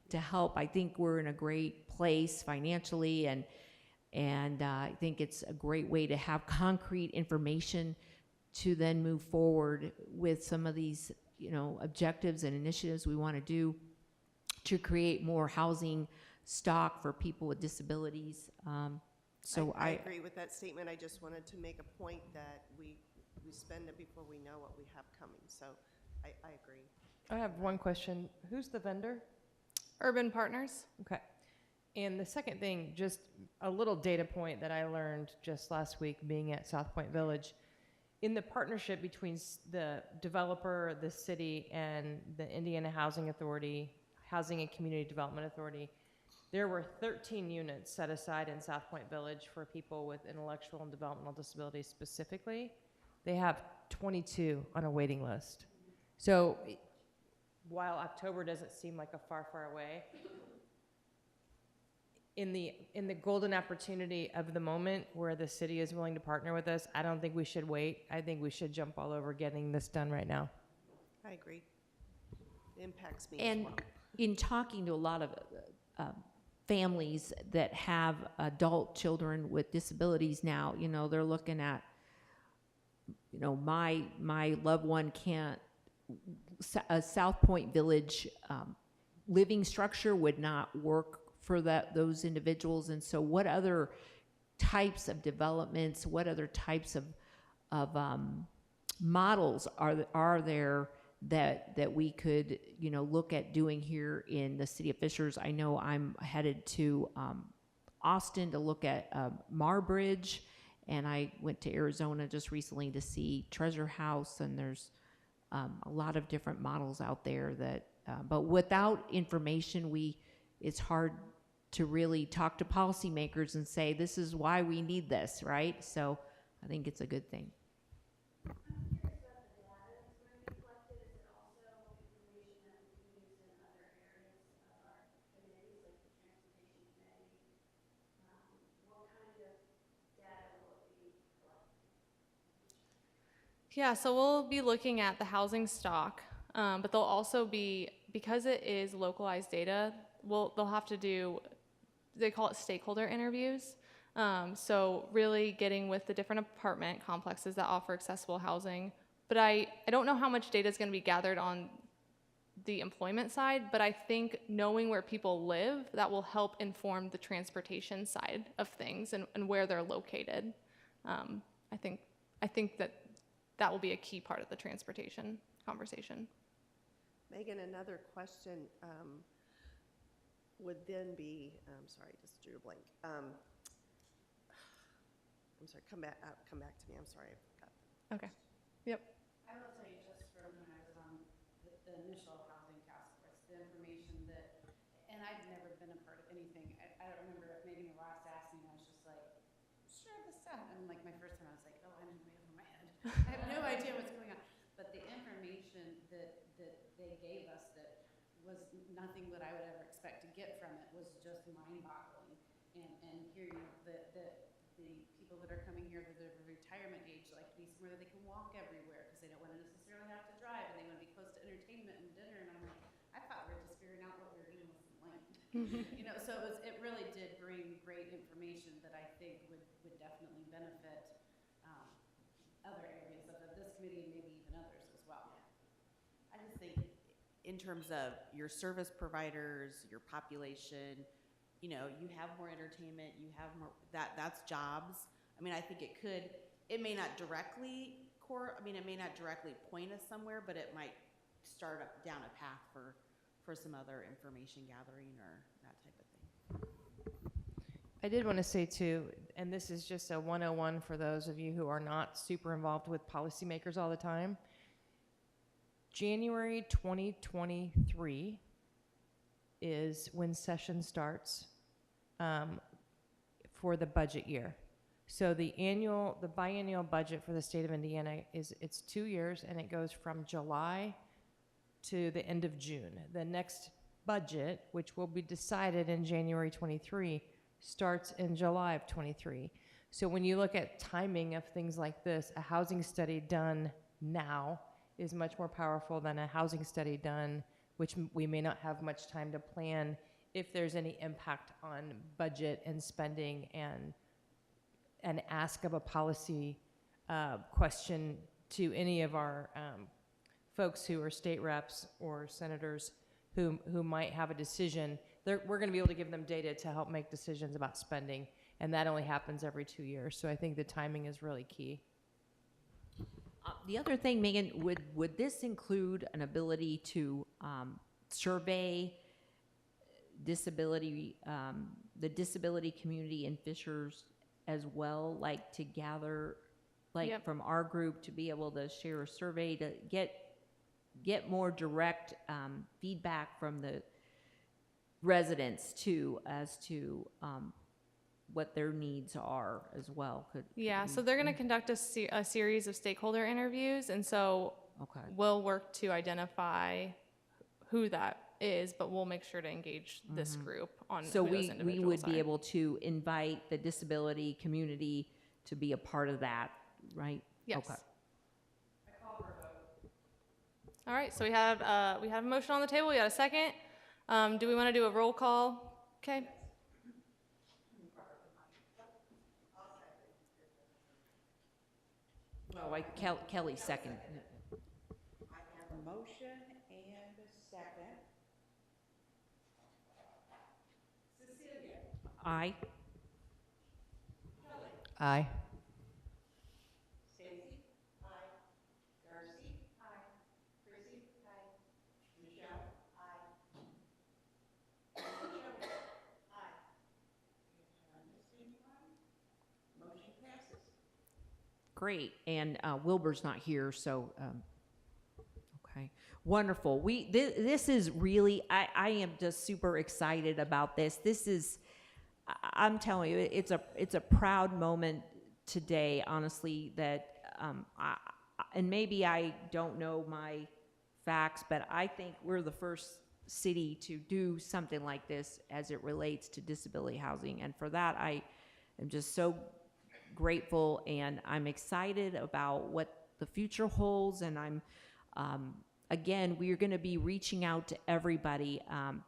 to help, I think we're in a great place financially, and I think it's a great way to have concrete information to then move forward with some of these, objectives and initiatives we want to do to create more housing stock for people with disabilities. So I agree with that statement. I just wanted to make a point that we spend it before we know what we have coming. So I agree. I have one question. Who's the vendor? Urban Partners. Okay. And the second thing, just a little data point that I learned just last week being at South Point Village. In the partnership between the developer, the city, and the Indiana Housing Authority, Housing and Community Development Authority, there were 13 units set aside in South Point Village for people with intellectual and developmental disabilities specifically. They have 22 on a waiting list. So while October doesn't seem like a far, far away, in the golden opportunity of the moment where the city is willing to partner with us, I don't think we should wait. I think we should jump all over getting this done right now. I agree. It impacts me And as well. in talking to a lot of families that have adult children with disabilities now, they're looking at, my loved one can't, a South Point Village living structure would not work for those individuals. And so what other types of developments, what other types of models are there that we could, look at doing here in the city of Fishers? I know I'm headed to Austin to look at Marbridge, and I went to Arizona just recently to see Treasure House, and there's a lot of different models out there that, but without information, it's hard to really talk to policymakers and say, this is why we need this, right? So I think it's a good thing. Yeah, so we'll be looking at the housing stock, but they'll also be, because it is localized data, they'll have to do, they call it stakeholder interviews. So really getting with the different apartment complexes that offer accessible housing. But I don't know how much data is going to be gathered on the employment side, but I think knowing where people live, that will help inform the transportation side of things and where they're located. I think that will be a key part of the transportation conversation. Megan, another question would then be, sorry, just drew a blank. I'm sorry, come back to me. I'm sorry, I forgot. Okay. Yep. I will tell you just from when I was on the initial housing task force, the information that, and I've never been a part of anything. I don't remember if maybe Ross asked me, and I was just like, sure, this sound. And like my first time, I was like, oh, I'm way over my head. I have no idea what's going on. But the information that they gave us that was nothing that I would ever expect to get from it was just mind-boggling. And here, you know, the people that are coming here that are of retirement age like to be somewhere that they can walk everywhere because they don't want to necessarily have to drive and they want to be close to entertainment and dinner. And I'm like, I thought we were just figuring out what we were doing with some land. You know, so it really did bring great information that I think would definitely benefit other areas of this committee and maybe even others as well. I just think in terms of your service providers, your population, you know, you have more entertainment, you have more, that's jobs. I mean, I think it may not directly it may not directly point us somewhere, but it might start up down a path for some other information gathering or that type of thing. I did want to say too, and this is just a 101 for those of you who are not super involved with policymakers all the time. January 2023 is when session starts for the budget year. So the biannual budget for the state of Indiana it's 2 years, and it goes from July to the end of June. The next budget, which will be decided in January 23, starts in July of 23. So when you look at timing of things like this, a housing study done now is much more powerful than a housing study done, which we may not have much time to plan if there's any impact on budget and spending and an ask of a policy question to any of our folks who are state reps or senators who might have a decision. We're going to be able to give them data to help make decisions about spending, and that only happens every 2 years. So I think the timing is really key. The other thing, Megan, would this include an ability to survey disability, the disability community in Fishers as well, like to gather, like Yep. from our group to be able to share a survey to get more direct feedback from the residents too, as to what their needs are as well. Yeah, so they're going to conduct a series of stakeholder interviews, and so Okay. we'll work to identify who that is, but we'll make sure to engage this group on So who those we individuals would are. be able to invite the disability community to be a part of that, right? Yes. Okay. All right, so we have a motion on the table. We got a second. Do we want to do a roll call? Okay. Oh, Kelly second. I have a motion and a second. Aye. Aye. Stacy? Aye. Darcy? Aye. Chrissy? Aye. Michelle? Aye. Michelle? Aye. If I missed anyone, motion passes. Great, and Wilbur's not here, so, okay. Wonderful. This is really, I am just super excited about this. This is, I'm telling you, it's a proud moment today, honestly, that, and maybe I don't know my facts, but I think we're the first city to do something like this as it relates to disability housing. And for that, I am just so grateful, and I'm excited about what the future holds. And I'm, again, we're going to be reaching out to everybody.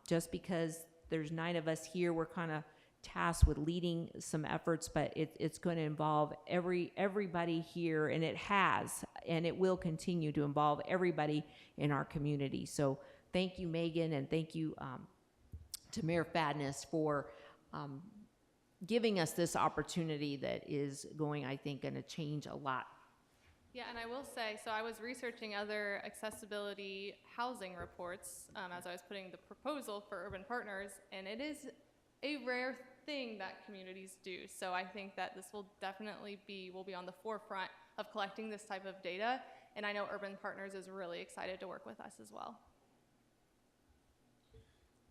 Just because there's 9 of us here, we're kind of tasked with leading some efforts, but it's going to involve everybody here, and it has, and it will continue to involve everybody in our community. So thank you, Megan, and thank you to Mayor Fadness for giving us this opportunity that is going, I think, going to change a lot. Yeah, and I will say, so I was researching other accessibility housing reports as I was putting the proposal for Urban Partners, and it is a rare thing that communities do. So I think that this will definitely will be on the forefront of collecting this type of data, and I know Urban Partners is really excited to work with us as well.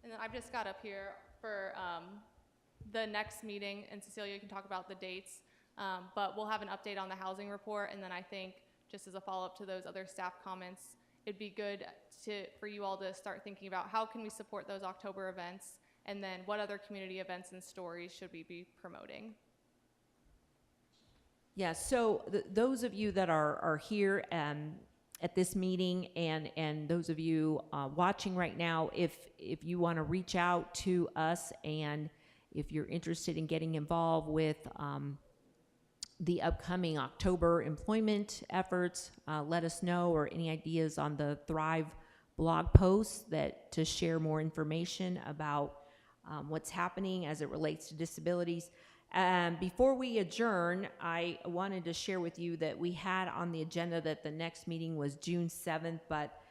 And then I've just got up here for the next meeting, and Cecilia, you can talk about the dates, but we'll have an update on the housing report, and then I think just as a follow-up to those other staff comments, it'd be good for you all to start thinking about how can we support those October events, and then what other community events and stories should we be promoting? Yeah, so those of you that are here at this meeting, and those of you watching right now, if you want to reach out to us, and if you're interested in getting involved with the upcoming October employment efforts, let us know, or any ideas on the Thrive blog posts to share more information about what's happening as it relates to disabilities. Before we adjourn, I wanted to share with you that we had on the agenda that the next meeting was June 7th, but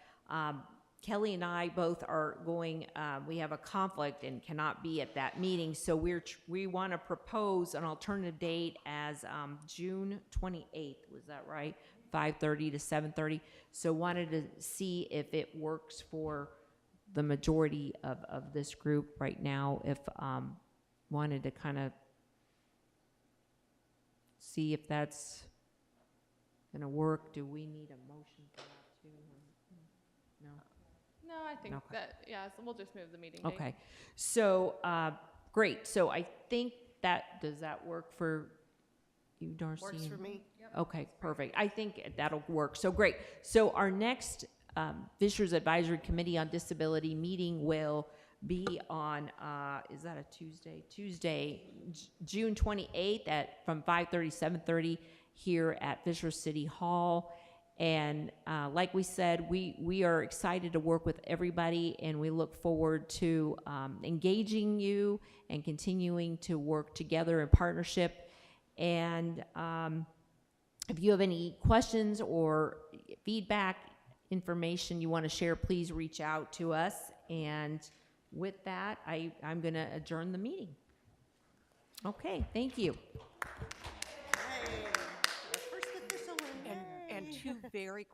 Kelly and I both are going, we have a conflict and cannot be at that meeting, so we want to propose an alternative date as June 28th, was that right? 5:30 to 7:30. So wanted to see if it works for the majority of this group right now, if wanted to kind of see if that's going to work. Do we need a motion for that too? No? No, I think Okay. that, yeah, so we'll just move the meeting date. Okay. So, great. So I think does that work for you, Darcy? Works for me. Okay, perfect. I think that'll work. So great. So our next Fishers Advisory Committee on Disability meeting will be on, is that a Tuesday? Tuesday, June 28th from 5:30 to 7:30 here at Fisher City Hall. And like we said, we are excited to work with everybody, and we look forward to engaging you and continuing to work together in partnership. And if you have any questions or feedback, information you want to share, please reach out to us. And with that, I'm going to adjourn the meeting. Okay, thank you. Hey, our first official one. And two very